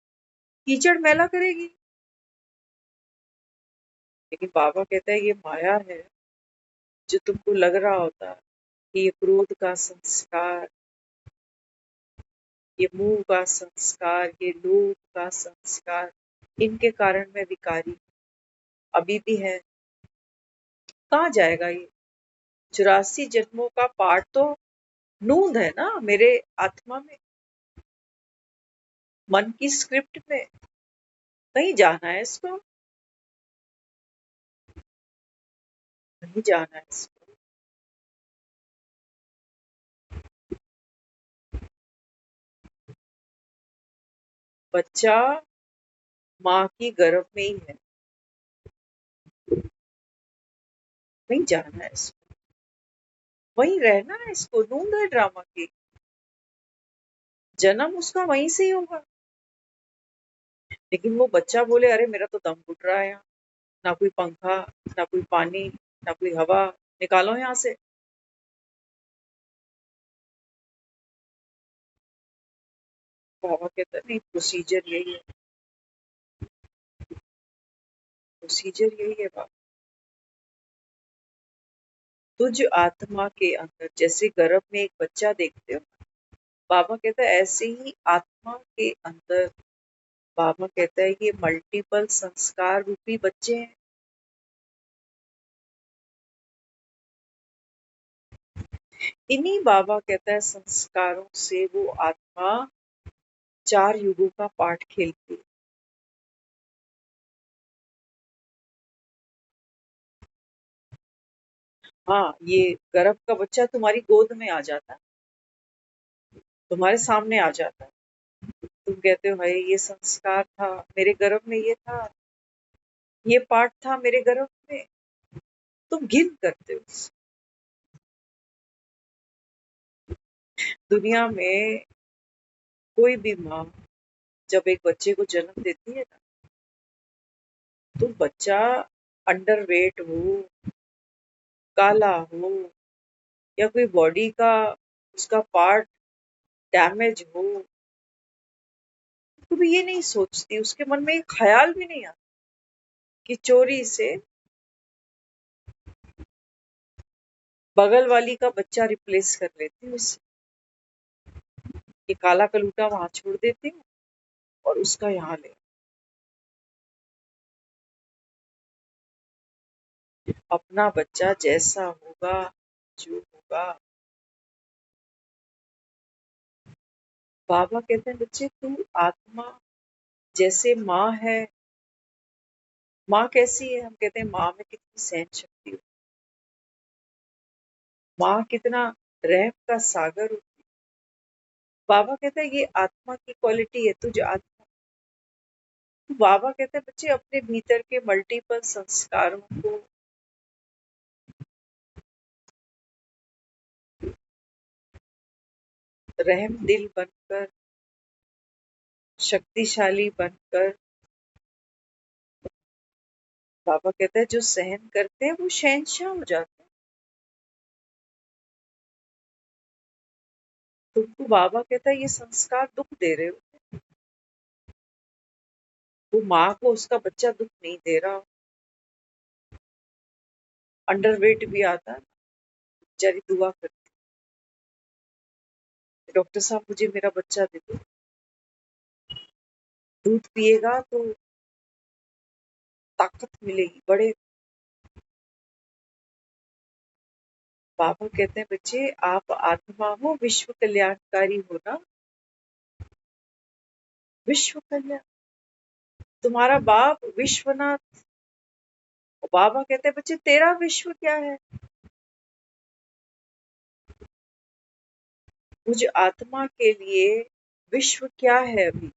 कीचड़ मैला करेगी। लेकिन बाबा कहता है ये माया है, जो तुमको लग रहा होता है कि ये क्रोध का संस्कार, ये मोह का संस्कार, ये लोभ का संस्कार, इनके कारण मैं विकारी अभी भी है। कहाँ जाएगा ये? 84 जन्मों का पाठ तो नूंद है ना मेरे आत्मा में, मन की स्क्रिप्ट में। कहीं जाना है इसको? नहीं जाना है इसको। बच्चा माँ की गर्भ में ही है, नहीं जाना है इसको, वहीं रहना है इसको। नूंद है ड्रामा की, जन्म उसका वहीं से ही होगा। लेकिन वो बच्चा बोले अरे मेरा तो दम घुट रहा है यहाँ, ना कोई पंखा, ना कोई पानी, ना कोई हवा, निकालो यहाँ से। बाबा कहता है नहीं, प्रोसीजर यही है, प्रोसीजर यही है बाबा। तुझ आत्मा के अंदर जैसे गर्भ में एक बच्चा देखते हो, बाबा कहता है ऐसे ही आत्मा के अंदर, बाबा कहता है ये मल्टीपल संस्कार रूपी बच्चे हैं। इन्हीं, बाबा कहता है, संस्कारों से वो आत्मा 4 युगों का पाठ खेलती है। हाँ, ये गर्भ का बच्चा तुम्हारी गोद में आ जाता है, तुम्हारे सामने आ जाता है, तुम कहते हो हाय ये संस्कार था मेरे गर्भ में, ये था, ये पाठ था मेरे गर्भ में, तुम घिन करते हो दुनिया में। कोई भी माँ जब एक बच्चे को जन्म देती है ना, तो बच्चा अंडर वेट हो, काला हो, या कोई बॉडी का उसका पार्ट डैमेज हो, तो भी ये नहीं सोचती, उसके मन में एक ख्याल भी नहीं आता कि चोरी से बगल वाली का बच्चा रिप्लेस कर लेती हूँ उससे, ये काला कलूटा वहां छोड़ देती हूँ और उसका यहाँ ले। अपना बच्चा जैसा होगा, जो होगा, बाबा कहते हैं बच्चे तू आत्मा जैसे माँ है। माँ कैसी है? हम कहते हैं माँ में कितनी सहन शक्ति होती है, माँ कितना रहम का सागर होती है। बाबा कहता है ये आत्मा की क्वालिटी है, तुझ आत्मा। तो बाबा कहते हैं बच्चे अपने भीतर के मल्टीपल संस्कारों को रहम दिल बनकर, शक्तिशाली बनकर, बाबा कहता है जो सहन करते हैं वो शहंशाह हो जाते हैं। तुमको बाबा कहता है ये संस्कार दुख दे रहे हो, वो माँ को उसका बच्चा दुख नहीं दे रहा। अंडरवेट भी आता है, बेचारी दुआ करती, डॉक्टर साहब मुझे मेरा बच्चा दे दो, दूध पिएगा तो ताकत मिलेगी। बड़े बाबा कहते हैं बच्चे आप आत्मा हो, विश्व कल्याणकारी हो ना, विश्व कल्याण। तुम्हारा बाप विश्वनाथ। बाबा कहते हैं बच्चे तेरा विश्व क्या है? मुझे आत्मा के लिए विश्व क्या है अभी?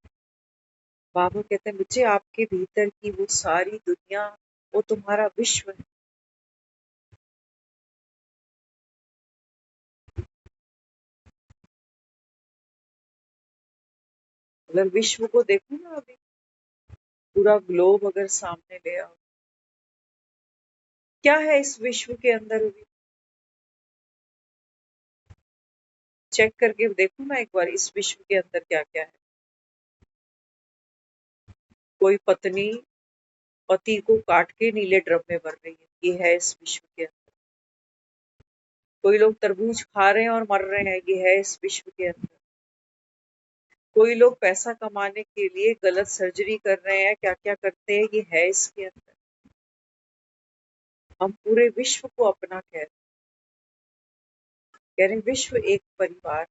बाबा कहते हैं बच्चे आपके भीतर की वो सारी दुनिया, वो तुम्हारा विश्व है। अगर विश्व को देखो ना, अभी पूरा ग्लोब अगर सामने ले आओ, क्या है इस विश्व के अंदर? अभी चेक करके देखो ना एक बार, इस विश्व के अंदर क्या क्या है। कोई पत्नी पति को काट के नीले ड्रम में भर रही है, ये है इस विश्व के अंदर। कोई लोग तरबूज खा रहे हैं और मर रहे हैं, ये है इस विश्व के अंदर। कोई लोग पैसा कमाने के लिए गलत सर्जरी कर रहे हैं, क्या क्या करते हैं, ये है इसके अंदर। हम पूरे विश्व को अपना कह रहे हैं, विश्व एक परिवार।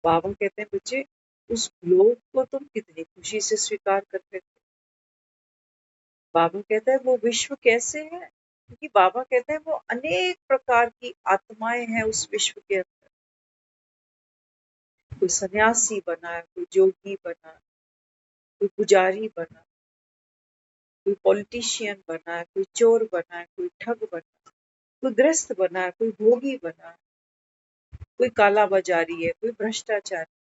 बाबा कहते हैं बच्चे उस ग्लोब को तुम कितनी खुशी से स्वीकार करते थे। बाबा कहता है वो विश्व कैसे है, क्योंकि बाबा कहते हैं वो अनेक प्रकार की आत्माएं हैं उस विश्व के अंदर। कोई सन्यासी बना है, कोई जोगी बना है, कोई पुजारी बना, कोई पॉलिटिशियन बना है, कोई चोर बना है, कोई ठग बना है, कोई ग्रस्त बना है, कोई भोगी बना है, कोई काला बाजारी है, कोई भ्रष्टाचारी।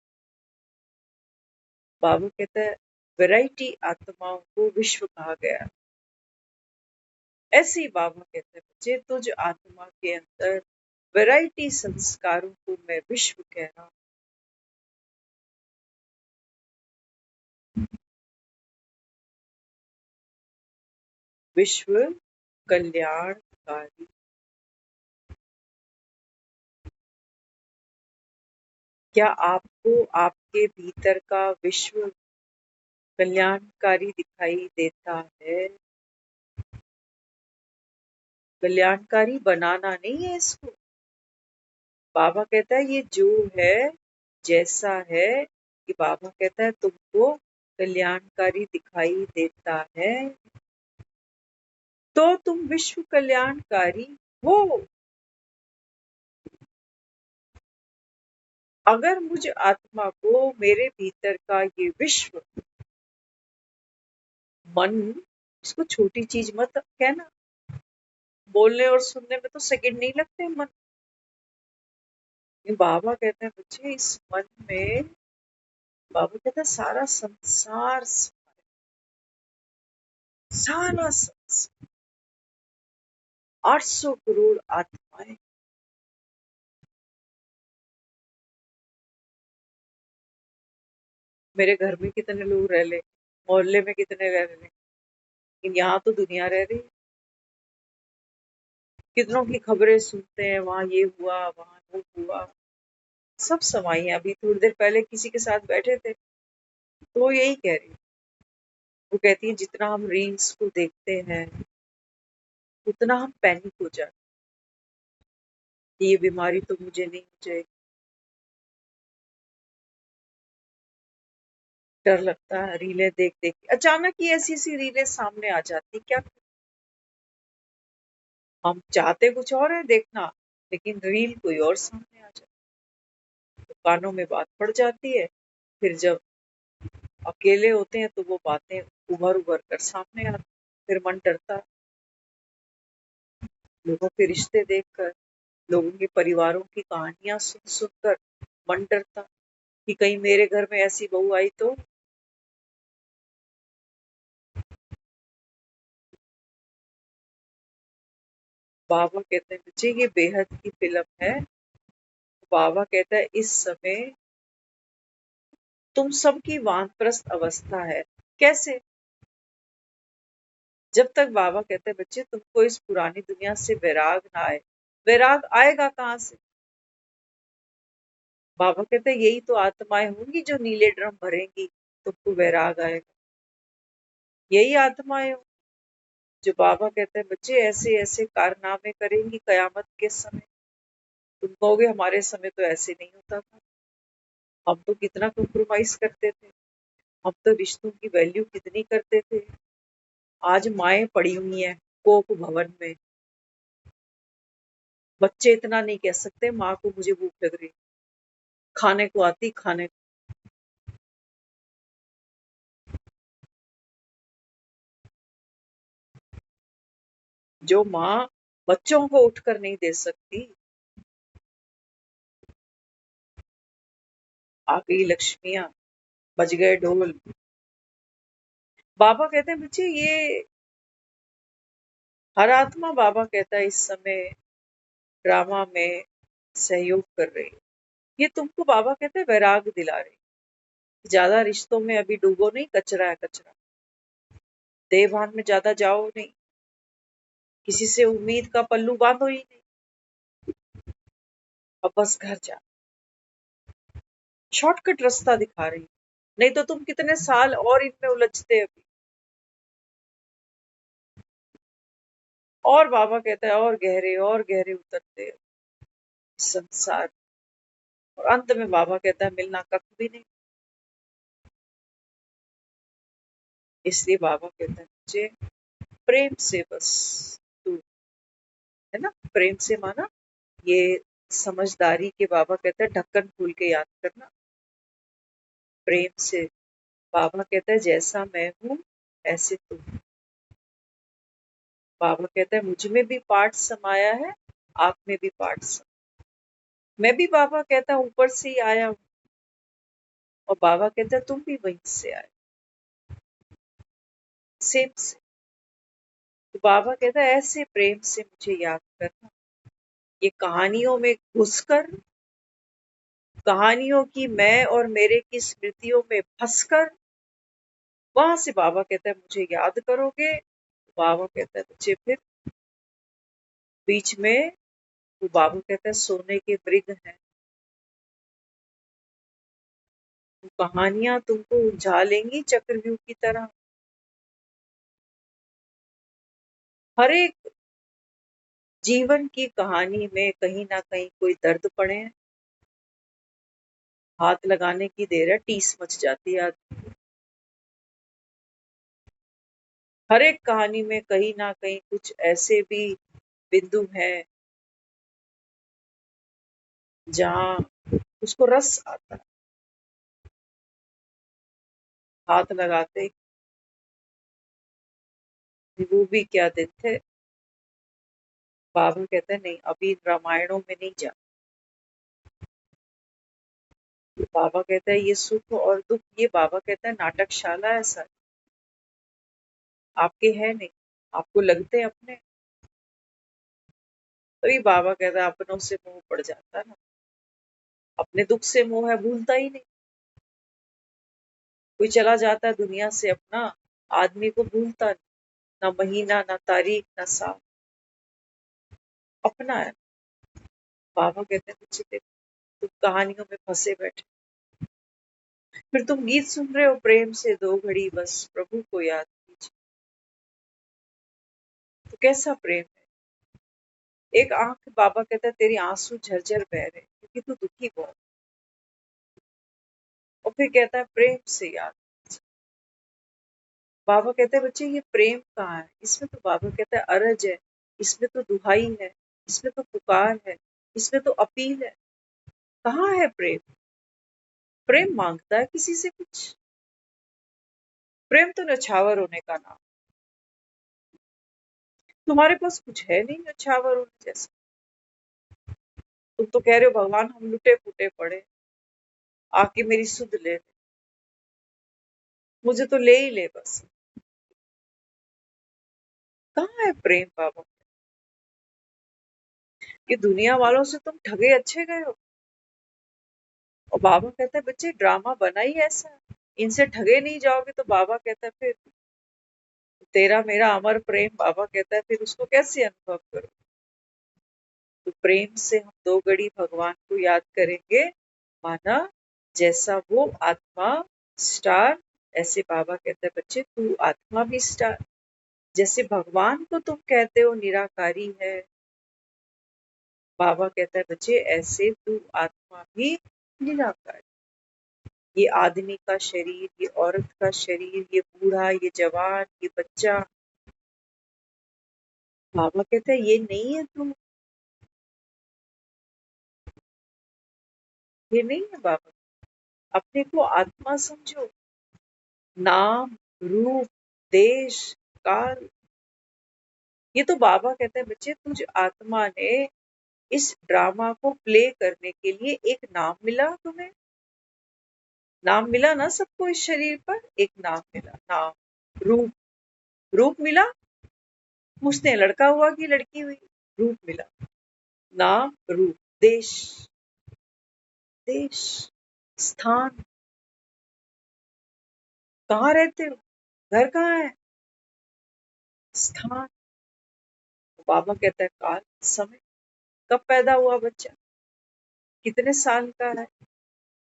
बाबा कहता है वैरायटी आत्माओं को विश्व कहा गया। ऐसे ही बाबा कहते हैं बच्चे तुझ आत्मा के अंदर वैरायटी संस्कारों को मैं विश्व कह रहा हूँ। विश्व कल्याणकारी। क्या आपको आपके भीतर का विश्व कल्याणकारी दिखाई देता है? कल्याणकारी बनाना नहीं है इसको। बाबा कहता है ये जो है जैसा है, कि बाबा कहता है तुमको कल्याणकारी दिखाई देता है तो तुम विश्व कल्याणकारी हो। अगर मुझ आत्मा को मेरे भीतर का ये विश्व, मन, इसको छोटी चीज मत कहना, बोलने और सुनने में तो सेकंड नहीं लगते मन। ये बाबा कहते हैं बच्चे इस मन में, बाबा कहते हैं सारा संसार, सारा संसार, 800 करोड़ आत्माएं। मेरे घर में कितने लोग रह ले, मोहल्ले में कितने रह रहे, लेकिन यहाँ तो दुनिया रह रही। कितनों की खबरें सुनते हैं, वहां ये हुआ, वहां वो हुआ, सब समाई है। अभी थोड़ी देर पहले किसी के साथ बैठे थे तो वो यही कह रही, वो कहती है जितना हम रील्स को देखते हैं उतना हम पैनिक हो जाते, ये बीमारी तो मुझे नहीं हो जाएगी, डर लगता है रीलें देख देख के। अचानक ही ऐसी ऐसी रीलें सामने आ जाती, क्या हम चाहते कुछ और है देखना, लेकिन रील कोई और सामने आ जाती, तो कानों में बात पड़ जाती है। फिर जब अकेले होते हैं तो वो बातें उभर उभर कर सामने आती, फिर मन डरता है। लोगों के रिश्ते देखकर, लोगों के परिवारों की कहानियां सुन सुनकर मन डरता कि कहीं मेरे घर में ऐसी बहू आई तो। बाबा कहते हैं बच्चे ये बेहद की फिल्म है। बाबा कहता है इस समय तुम सबकी वानप्रस्थ अवस्था है। कैसे? जब तक बाबा कहते हैं बच्चे तुमको इस पुरानी दुनिया से वैराग ना आए, वैराग आएगा कहाँ से? बाबा कहते हैं यही तो आत्माएं होंगी जो नीले ड्रम भरेंगी, तुमको वैराग आएगा। यही आत्माएं होंगी जो बाबा कहते हैं बच्चे ऐसे ऐसे कारनामे करेंगी कयामत के समय। तुम कहोगे हमारे समय तो ऐसे नहीं होता था, हम तो कितना कॉम्प्रोमाइज करते थे, हम तो रिश्तों की वैल्यू कितनी करते थे। आज माएं पड़ी हुई हैं कोक भवन में, बच्चे इतना नहीं कह सकते माँ को मुझे भूख लग रही, खाने को आती खाने को। जो माँ बच्चों को उठकर नहीं दे सकती, आ गई लक्ष्मियां, बज गए ढोल। बाबा कहते हैं बच्चे ये हर आत्मा, बाबा कहता है इस समय ड्रामा में सहयोग कर रही है। ये तुमको बाबा कहते हैं वैराग दिला रही, ज्यादा रिश्तों में अभी डूबो नहीं, कचरा है कचरा। देवभान में ज्यादा जाओ नहीं, किसी से उम्मीद का पल्लू बांधो ही नहीं, अब बस घर जा। शॉर्टकट रास्ता दिखा रही, नहीं तो तुम कितने साल और इनमें उलझते अभी। और बाबा कहता है और गहरे उतरते हैं संसार। और अंत में बाबा कहता है मिलना कख भी नहीं। इसलिए बाबा कहता है मुझे प्रेम से बस तू, है ना, प्रेम से माना ये समझदारी के, बाबा कहता है ढक्कन खोल के याद करना। प्रेम से बाबा कहता है जैसा मैं हूं ऐसे तू। बाबा कहता है मुझ में भी पार्ट समाया है, आप में भी पार्ट समाया। मैं भी, बाबा कहता है, ऊपर से ही आया हूं, और बाबा कहता है तुम भी वहीं से आए, सेम से। तो बाबा कहता है ऐसे प्रेम से मुझे याद करना। ये कहानियों में घुसकर, कहानियों की मैं और मेरे की स्मृतियों में फंसकर, वहां से बाबा कहता है मुझे याद करोगे। बाबा कहता है बच्चे फिर बीच में, वो बाबा कहता है सोने के मृग हैं, वो कहानियां तुमको उलझा लेंगी चक्रव्यूह की तरह। हर एक जीवन की कहानी में कहीं ना कहीं कोई दर्द पड़े हैं, हाथ लगाने की देर है टीस मच जाती है। हर एक कहानी में कहीं ना कहीं कुछ ऐसे भी बिंदु हैं जहां उसको रस आता है, हाथ लगाते। वो भी क्या दिन थे। बाबा कहते हैं नहीं अभी रामायणों में नहीं जा। बाबा कहता है ये सुख और दुख, ये बाबा कहता है नाटकशाला है सर, आपके है नहीं, आपको लगते हैं अपने। तभी बाबा कहता है अपनों से मोह पड़ जाता है ना, अपने दुख से मोह है, भूलता ही नहीं। कोई चला जाता है दुनिया से अपना, आदमी को भूलता नहीं, ना महीना ना तारीख ना साल, अपना है। बाबा कहते हैं बच्चे देखो तुम कहानियों में फंसे बैठे, फिर तुम गीत सुन रहे हो प्रेम से दो घड़ी बस प्रभु को याद कीजिए। तो कैसा प्रेम है। एक आंख, बाबा कहता है तेरी आंसू झरझर बह रहे क्योंकि तू दुखी बहुत। और फिर कहता है प्रेम से याद। बाबा कहते हैं बच्चे ये प्रेम कहाँ है, इसमें तो बाबा कहता है अरज है, इसमें तो दुहाई है, इसमें तो पुकार है, इसमें तो अपील है। कहाँ है प्रेम। प्रेम मांगता है किसी से कुछ। प्रेम तो नछावर होने का नाम। तुम्हारे पास कुछ है नहीं नछावर होने जैसा। तुम तो कह रहे हो भगवान हम लुटे फूटे पड़े, आके मेरी सुध ले, मुझे तो ले ही ले बस। कहाँ है प्रेम बाबा। ये दुनिया वालों से तुम ठगे अच्छे गए हो। और बाबा कहता है बच्चे ड्रामा बना ही ऐसा है, इनसे ठगे नहीं जाओगे तो बाबा कहता है फिर तेरा मेरा अमर प्रेम, बाबा कहता है फिर उसको कैसे अनुभव करो। तो प्रेम से हम दो घड़ी भगवान को याद करेंगे, माना जैसा वो आत्मा स्टार, ऐसे बाबा कहता है बच्चे तू आत्मा भी स्टार। जैसे भगवान को तुम कहते हो निराकारी है, बाबा कहता है बच्चे ऐसे तू आत्मा भी निराकारी। ये आदमी का शरीर, ये औरत का शरीर, ये बूढ़ा, ये जवान, ये बच्चा, बाबा कहता है ये नहीं है तू, ये नहीं है बाबा। अपने को आत्मा समझो। नाम, रूप, देश, काल, ये तो बाबा कहते हैं बच्चे तुझ आत्मा ने इस ड्रामा को प्ले करने के लिए एक नाम मिला तुम्हें। नाम मिला ना सबको इस शरीर पर, एक नाम मिला, नाम, रूप, रूप मिला, पूछते हैं लड़का हुआ कि लड़की हुई, रूप मिला, नाम, रूप, देश, देश, स्थान, कहाँ रहते हो, घर कहाँ है, स्थान। बाबा कहता है काल, समय, कब पैदा हुआ बच्चा, कितने साल का है।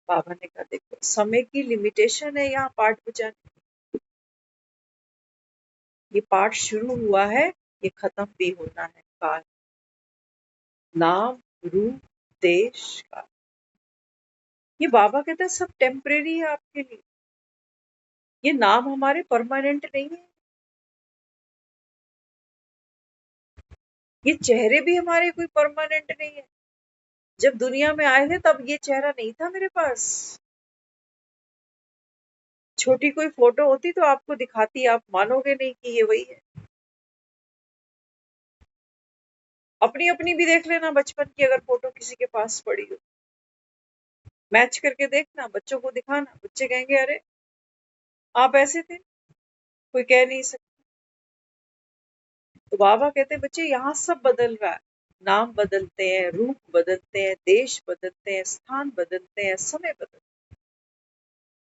बाबा ने कहा देखो समय की लिमिटेशन है, यहाँ पाठ बचाने, ये पाठ शुरू हुआ है, ये खत्म भी होना है, काल, नाम, रूप, देश, काल। ये बाबा कहता है सब टेम्परेरी है आपके लिए, ये नाम हमारे परमानेंट नहीं है, ये चेहरे भी हमारे कोई परमानेंट नहीं है। जब दुनिया में आए थे तब ये चेहरा नहीं था मेरे पास, छोटी कोई फोटो होती तो आपको दिखाती, आप मानोगे नहीं कि ये वही है। अपनी अपनी भी देख लेना बचपन की, अगर फोटो किसी के पास पड़ी हो, मैच करके देखना, बच्चों को दिखाना, बच्चे कहेंगे अरे आप ऐसे थे, कोई कह नहीं सकता। तो बाबा कहते हैं बच्चे यहाँ सब बदल रहा है, नाम बदलते हैं, रूप बदलते हैं, देश बदलते हैं, स्थान बदलते हैं, समय बदलते हैं,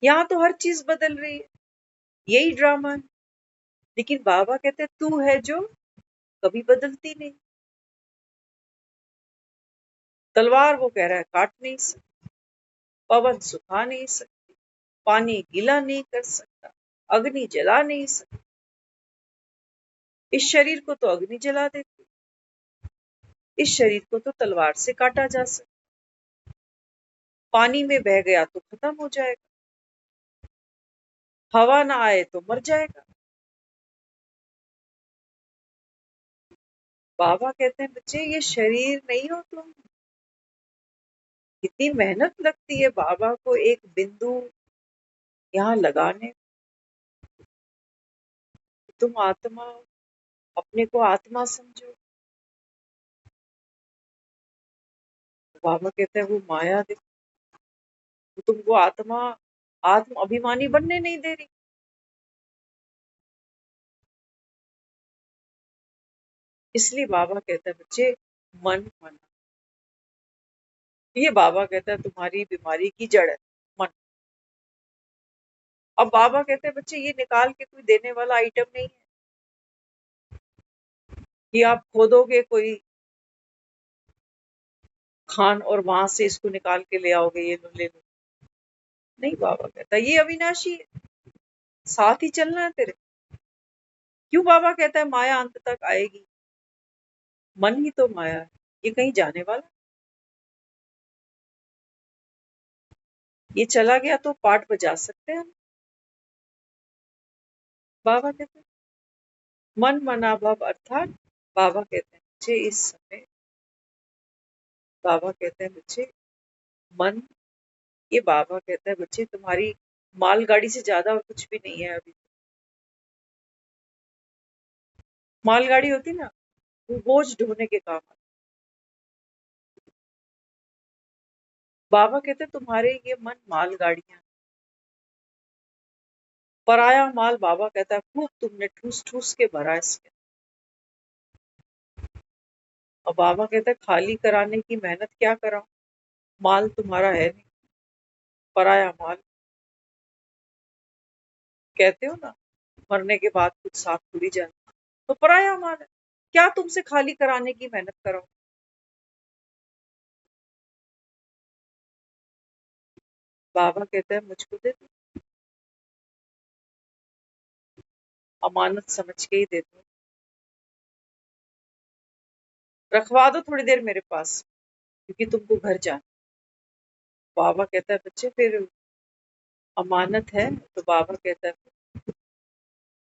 यहाँ तो हर चीज बदल रही है, यही ड्रामा है। लेकिन बाबा कहते हैं तू है जो कभी बदलती नहीं। तलवार वो कह रहा है काट नहीं सकती, पवन सुखा नहीं सकती, पानी गीला नहीं कर सकता, अग्नि जला नहीं सकती, इस शरीर को तो अग्नि जला देती, इस शरीर को तो तलवार से काटा जा सकता, पानी में बह गया तो खत्म हो जाएगा, हवा ना आए तो मर जाएगा। बाबा कहते हैं बच्चे ये शरीर नहीं हो तुम, कितनी मेहनत लगती है बाबा को एक बिंदु यहाँ लगाने। तुम आत्मा, अपने को आत्मा समझो। बाबा कहते हैं वो माया देखो, वो तुमको आत्मा, आत्म अभिमानी बनने नहीं दे रही। इसलिए बाबा कहता है बच्चे मन मन, ये बाबा कहता है तुम्हारी बीमारी की जड़ है मन। अब बाबा कहते हैं बच्चे ये निकाल के कोई देने वाला आइटम नहीं है कि आप खोदोगे कोई खान और वहां से इसको निकाल के ले आओगे, ये लो ले लो। नहीं, बाबा कहता है ये अविनाशी है, साथ ही चलना है तेरे। क्यों बाबा कहता है माया अंत तक आएगी, मन ही तो माया है, ये कहीं जाने वाला, ये चला गया तो पाठ बजा सकते हैं हम। बाबा कहते हैं मन मना भव, अर्थात बाबा कहते हैं बच्चे इस समय, बाबा कहते हैं बच्चे मन, ये बाबा कहता है बच्चे तुम्हारी मालगाड़ी से ज्यादा और कुछ भी नहीं है अभी। मालगाड़ी होती ना, वो बोझ ढोने के काम आती। बाबा कहते हैं तुम्हारे ये मन मालगाड़ियां, पराया माल बाबा कहता है खूब तुमने ठूस ठूस के भरा इसके। और बाबा कहता है खाली कराने की मेहनत क्या कराऊं, माल तुम्हारा है नहीं, पराया माल, कहते हो ना मरने के बाद कुछ साथ थोड़ी जाना, तो पराया माल है। क्या तुमसे खाली कराने की मेहनत कराओ? बाबा कहता है मुझको दे दो, अमानत समझ के ही दे दो, रखवा दो थोड़ी देर मेरे पास, क्योंकि तुमको घर जाना। बाबा कहता है बच्चे फिर अमानत है, तो बाबा कहता है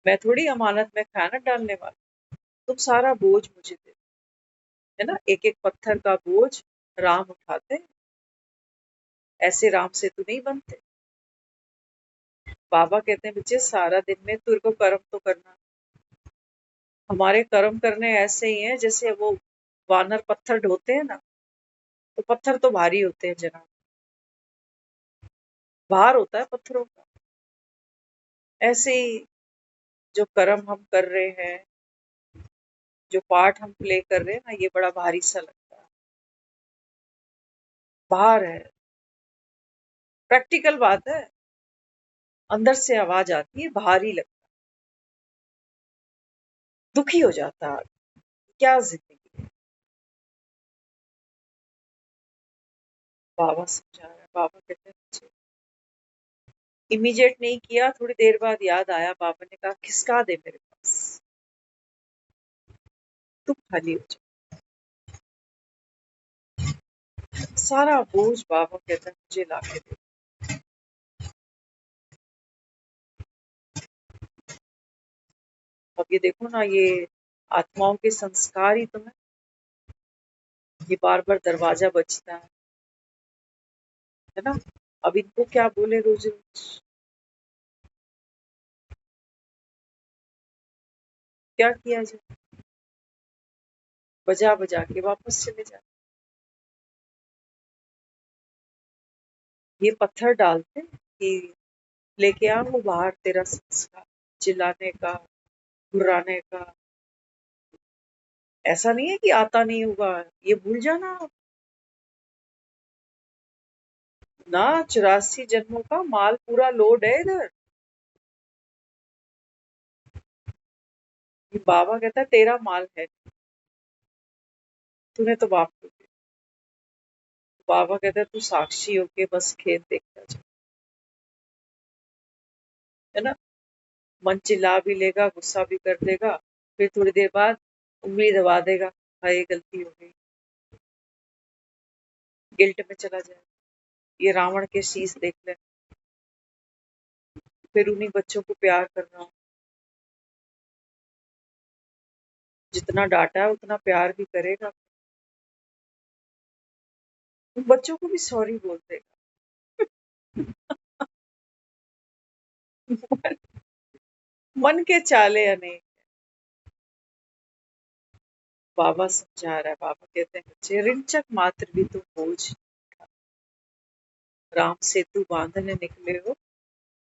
मैं थोड़ी अमानत में खाना डालने वाला, तुम सारा बोझ मुझे दे दो। है ना, एक एक पत्थर का बोझ राम उठाते हैं, ऐसे राम से तो नहीं बनते। बाबा कहते हैं बच्चे सारा दिन में तेरे को कर्म तो करना, हमारे कर्म करने ऐसे ही हैं जैसे वो वानर पत्थर ढोते हैं ना, तो पत्थर तो भारी होते हैं जनाब, भार होता है पत्थरों का। ऐसे ही जो कर्म हम कर रहे हैं, जो पार्ट हम प्ले कर रहे हैं ना, ये बड़ा भारी सा लगता है, भार है, प्रैक्टिकल बात है। अंदर से आवाज आती है भारी लगता, दुखी हो जाता है, क्या जिंदगी है। बाबा समझा रहे हैं, बाबा कहते हैं इमीडिएट नहीं किया, थोड़ी देर बाद याद आया, बाबा ने कहा खिसका दे मेरे पास, तू खाली हो जा। सारा बोझ बाबा कहता है मुझे ला के दे। अब ये देखो ना, ये आत्माओं के संस्कार ही तो है, ये बार बार दरवाजा बजता है ना। अब इनको क्या बोले रोज रोज, क्या किया जाए, बजा बजा के वापस चले जाए। ये पत्थर डालते कि लेके आ वो बाहर तेरा संस्कार, चिल्लाने का, घुर्राने का। ऐसा नहीं है कि आता नहीं होगा, ये भूल जाना आप। ना 84 जन्मों का माल पूरा लोड है इधर। ये बाबा कहता है तेरा माल है, तूने तो बाप को दिया। बाबा कहता है तू साक्षी होके बस खेल देखता जा, है ना। मन चिल्ला भी लेगा, गुस्सा भी कर देगा, फिर थोड़ी देर बाद उंगली दबा देगा, हाय गलती हो गई, गिल्ट में चला जाएगा। ये रावण के शीश देख ले, फिर उन्हीं बच्चों को प्यार करना, जितना डांटा है उतना प्यार भी करेगा, उन बच्चों को भी सॉरी बोल देगा। मन के चाले अनेक। बाबा समझा रहा है, बाबा कहते हैं बच्चे रिंचक मात्र भी तुम बोझ राम सेतु बांधने निकले हो।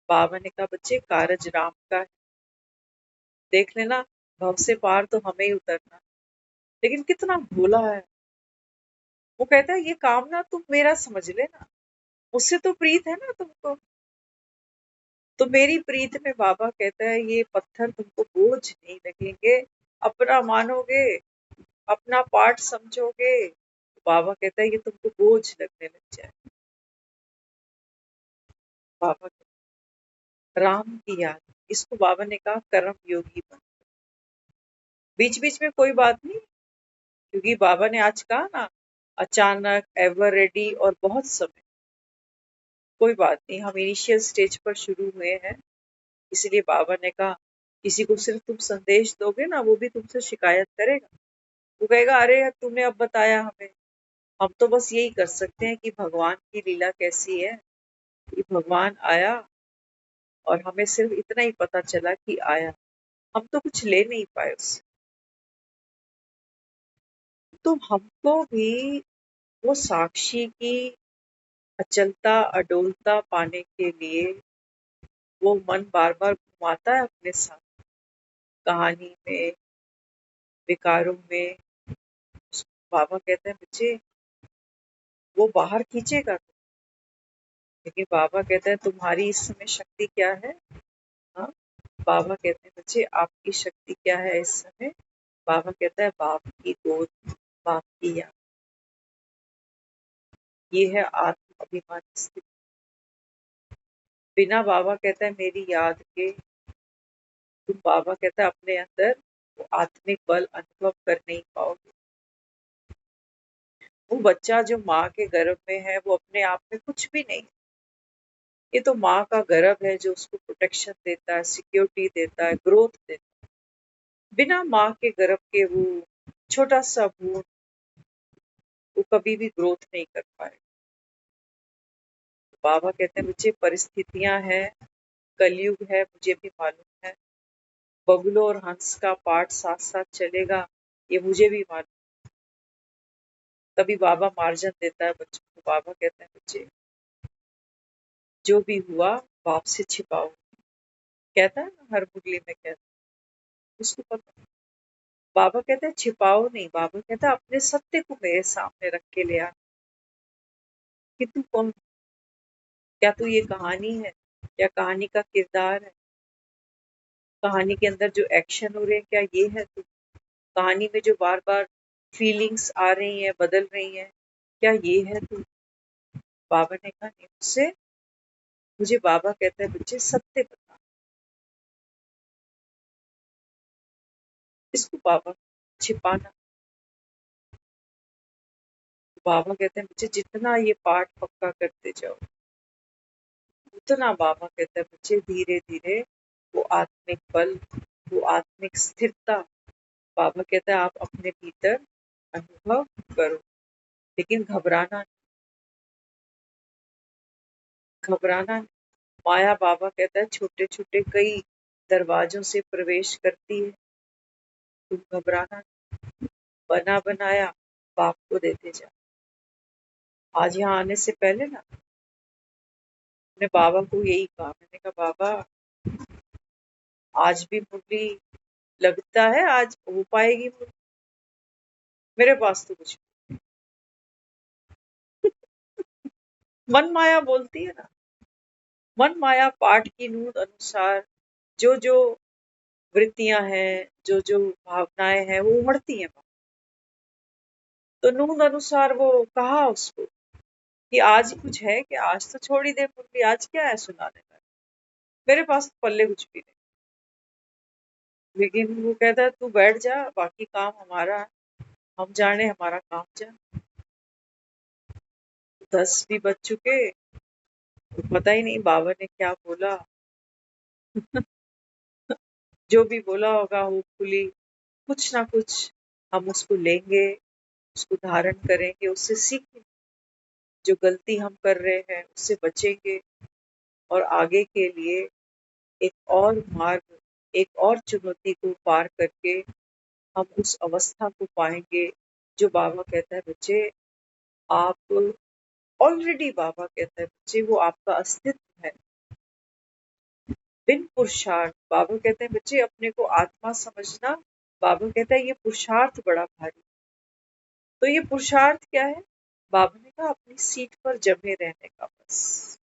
बाबा ने कहा बच्चे कारज राम का है, देख लेना, भव से पार तो हमें ही उतरना। लेकिन कितना भोला है, वो कहता है ये काम ना तुम मेरा समझ लेना, उससे तो प्रीत है ना तुमको। तो मेरी प्रीत में बाबा कहता है ये पत्थर तुमको बोझ नहीं लगेंगे, अपना मानोगे, अपना पार्ट समझोगे, तो बाबा कहता है ये तुमको बोझ लगने लग जाए। बाबा राम की याद, इसको बाबा ने कहा कर्म योगी बन। बीच बीच में कोई बात नहीं, क्योंकि बाबा ने आज कहा ना अचानक, एवर रेडी और बहुत समय, कोई बात नहीं, हम इनिशियल स्टेज पर शुरू हुए हैं, इसलिए बाबा ने कहा किसी को सिर्फ तुम संदेश दोगे ना, वो भी तुमसे शिकायत करेगा, वो कहेगा अरे यार तूने अब बताया हमें। हम तो बस यही कर सकते हैं कि भगवान की लीला कैसी है, कि भगवान आया और हमें सिर्फ इतना ही पता चला कि आया, हम तो कुछ ले नहीं पाए उससे। तो हमको भी वो साक्षी की अचलता अडोलता पाने के लिए वो मन बार बार घुमाता है अपने साथ, कहानी में, विकारों में। बाबा कहते हैं बच्चे वो बाहर खींचेगा, लेकिन बाबा कहते हैं तुम्हारी इस समय शक्ति क्या है, हाँ? बाबा कहते हैं बच्चे आपकी शक्ति क्या है इस समय? बाबा कहता है बाप की गोद, बाप की याद। ये है आत्म अभिमान स्थिति। बिना बाबा कहता है मेरी याद के तुम, बाबा कहता है अपने अंदर वो आत्मिक बल अनुभव कर नहीं पाओगे। वो बच्चा जो माँ के गर्भ में है वो अपने आप में कुछ भी नहीं। ये तो माँ का गर्भ है जो उसको प्रोटेक्शन देता है, सिक्योरिटी देता है, ग्रोथ देता है। बिना माँ के गर्भ के वो छोटा सा भ्रूण वो कभी भी ग्रोथ नहीं कर पाए। बाबा कहते हैं बच्चे परिस्थितियां हैं, कलयुग है, मुझे भी मालूम है। बगुलों और हंस का पाठ साथ साथ चलेगा, ये मुझे भी मालूम। तभी बाबा मार्जन देता है बच्चों को। बाबा कहते हैं बच्चे जो भी हुआ बाप से छिपाओ। कहता है ना, हर मुरली में कहता है, उसको पता। बाबा कहते हैं छिपाओ नहीं, बाबा कहता है अपने सत्य को मेरे सामने रख के ले आ कि तू कौन, क्या तू ये कहानी है या कहानी का किरदार है? कहानी के अंदर जो एक्शन हो रहे हैं क्या ये है तू? कहानी में जो बार बार फीलिंग्स आ रही हैं, बदल रही हैं, क्या ये है तू? बाबा ने कहा नहीं, मुझसे मुझे बाबा कहता है बच्चे सत्य बता। इसको बाबा छिपाना। बाबा कहते हैं बच्चे जितना ये पाठ पक्का करते जाओ उतना, बाबा कहते हैं बच्चे धीरे धीरे वो आत्मिक बल, वो आत्मिक स्थिरता बाबा कहता है आप अपने भीतर अनुभव करो। लेकिन घबराना, घबराना। माया बाबा कहता है छोटे छोटे कई दरवाजों से प्रवेश करती है, तुम घबराना। बना बनाया बाप को देते जा। आज यहाँ आने से पहले ना मैंने बाबा को यही कहा, मैंने कहा बाबा आज भी मुरली लगता है आज हो पाएगी मुरली? मेरे पास तो कुछ मन माया बोलती है ना, मन माया पाठ की नूद अनुसार जो जो वृत्तियां हैं, जो जो भावनाएं हैं वो उमड़ती हैं। तो नूद अनुसार वो कहा उसको कि आज कुछ है कि आज तो छोड़ ही दे मुरली, आज क्या है सुनाने का? मेरे पास तो पल्ले कुछ भी नहीं। लेकिन वो कहता है तू बैठ जा, बाकी काम हमारा है, हम जाने हमारा काम जाने। 10 भी बज चुके, तो पता ही नहीं बाबा ने क्या बोला। जो भी बोला होगा होपफुली कुछ ना कुछ हम उसको लेंगे, उसको धारण करेंगे, उससे सीखेंगे। जो गलती हम कर रहे हैं उससे बचेंगे और आगे के लिए एक और मार्ग, एक और चुनौती को पार करके हम उस अवस्था को पाएंगे जो बाबा कहता है बच्चे आप ऑलरेडी, बाबा कहता है बच्चे वो आपका अस्तित्व है बिन पुरुषार्थ। बाबा कहते हैं बच्चे अपने को आत्मा समझना, बाबा कहता है ये पुरुषार्थ बड़ा भारी। तो ये पुरुषार्थ क्या है? बाबा ने कहा अपनी सीट पर जमे रहने का बस।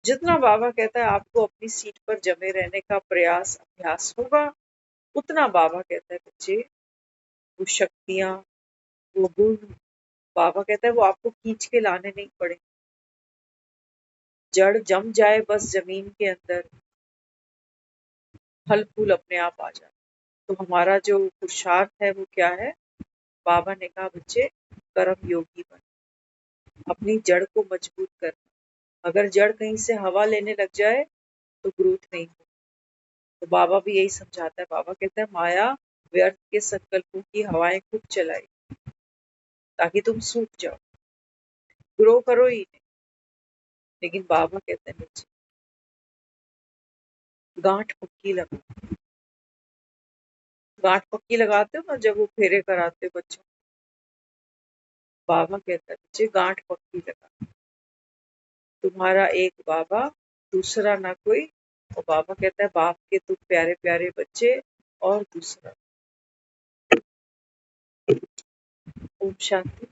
जितना बाबा कहता है आपको अपनी सीट पर जमे रहने का प्रयास अभ्यास होगा, उतना बाबा कहता है बच्चे वो शक्तियां, वो गुण, बाबा कहता है वो आपको खींच के लाने नहीं पड़े। जड़ जम जाए बस जमीन के अंदर, फल फूल अपने आप आ जाए। तो हमारा जो पुरुषार्थ है वो क्या है? बाबा ने कहा बच्चे कर्म योगी बन, अपनी जड़ को मजबूत कर। अगर जड़ कहीं से हवा लेने लग जाए तो ग्रोथ नहीं हो। तो बाबा भी यही समझाता है। बाबा कहता है माया व्यर्थ के संकल्पों की हवाएं खूब चलाई ताकि तुम सूख जाओ, ग्रो करो ही नहीं। लेकिन बाबा कहते हैं बच्चे गांठ पक्की लगा, गांठ पक्की लगाते हो ना जब वो फेरे कराते हो बच्चों। बाबा कहता है बच्चे गांठ पक्की लगा, तुम्हारा एक बाबा, दूसरा ना कोई। और बाबा कहता है बाप के तुम प्यारे प्यारे बच्चे और दूसरा। ओम शांति।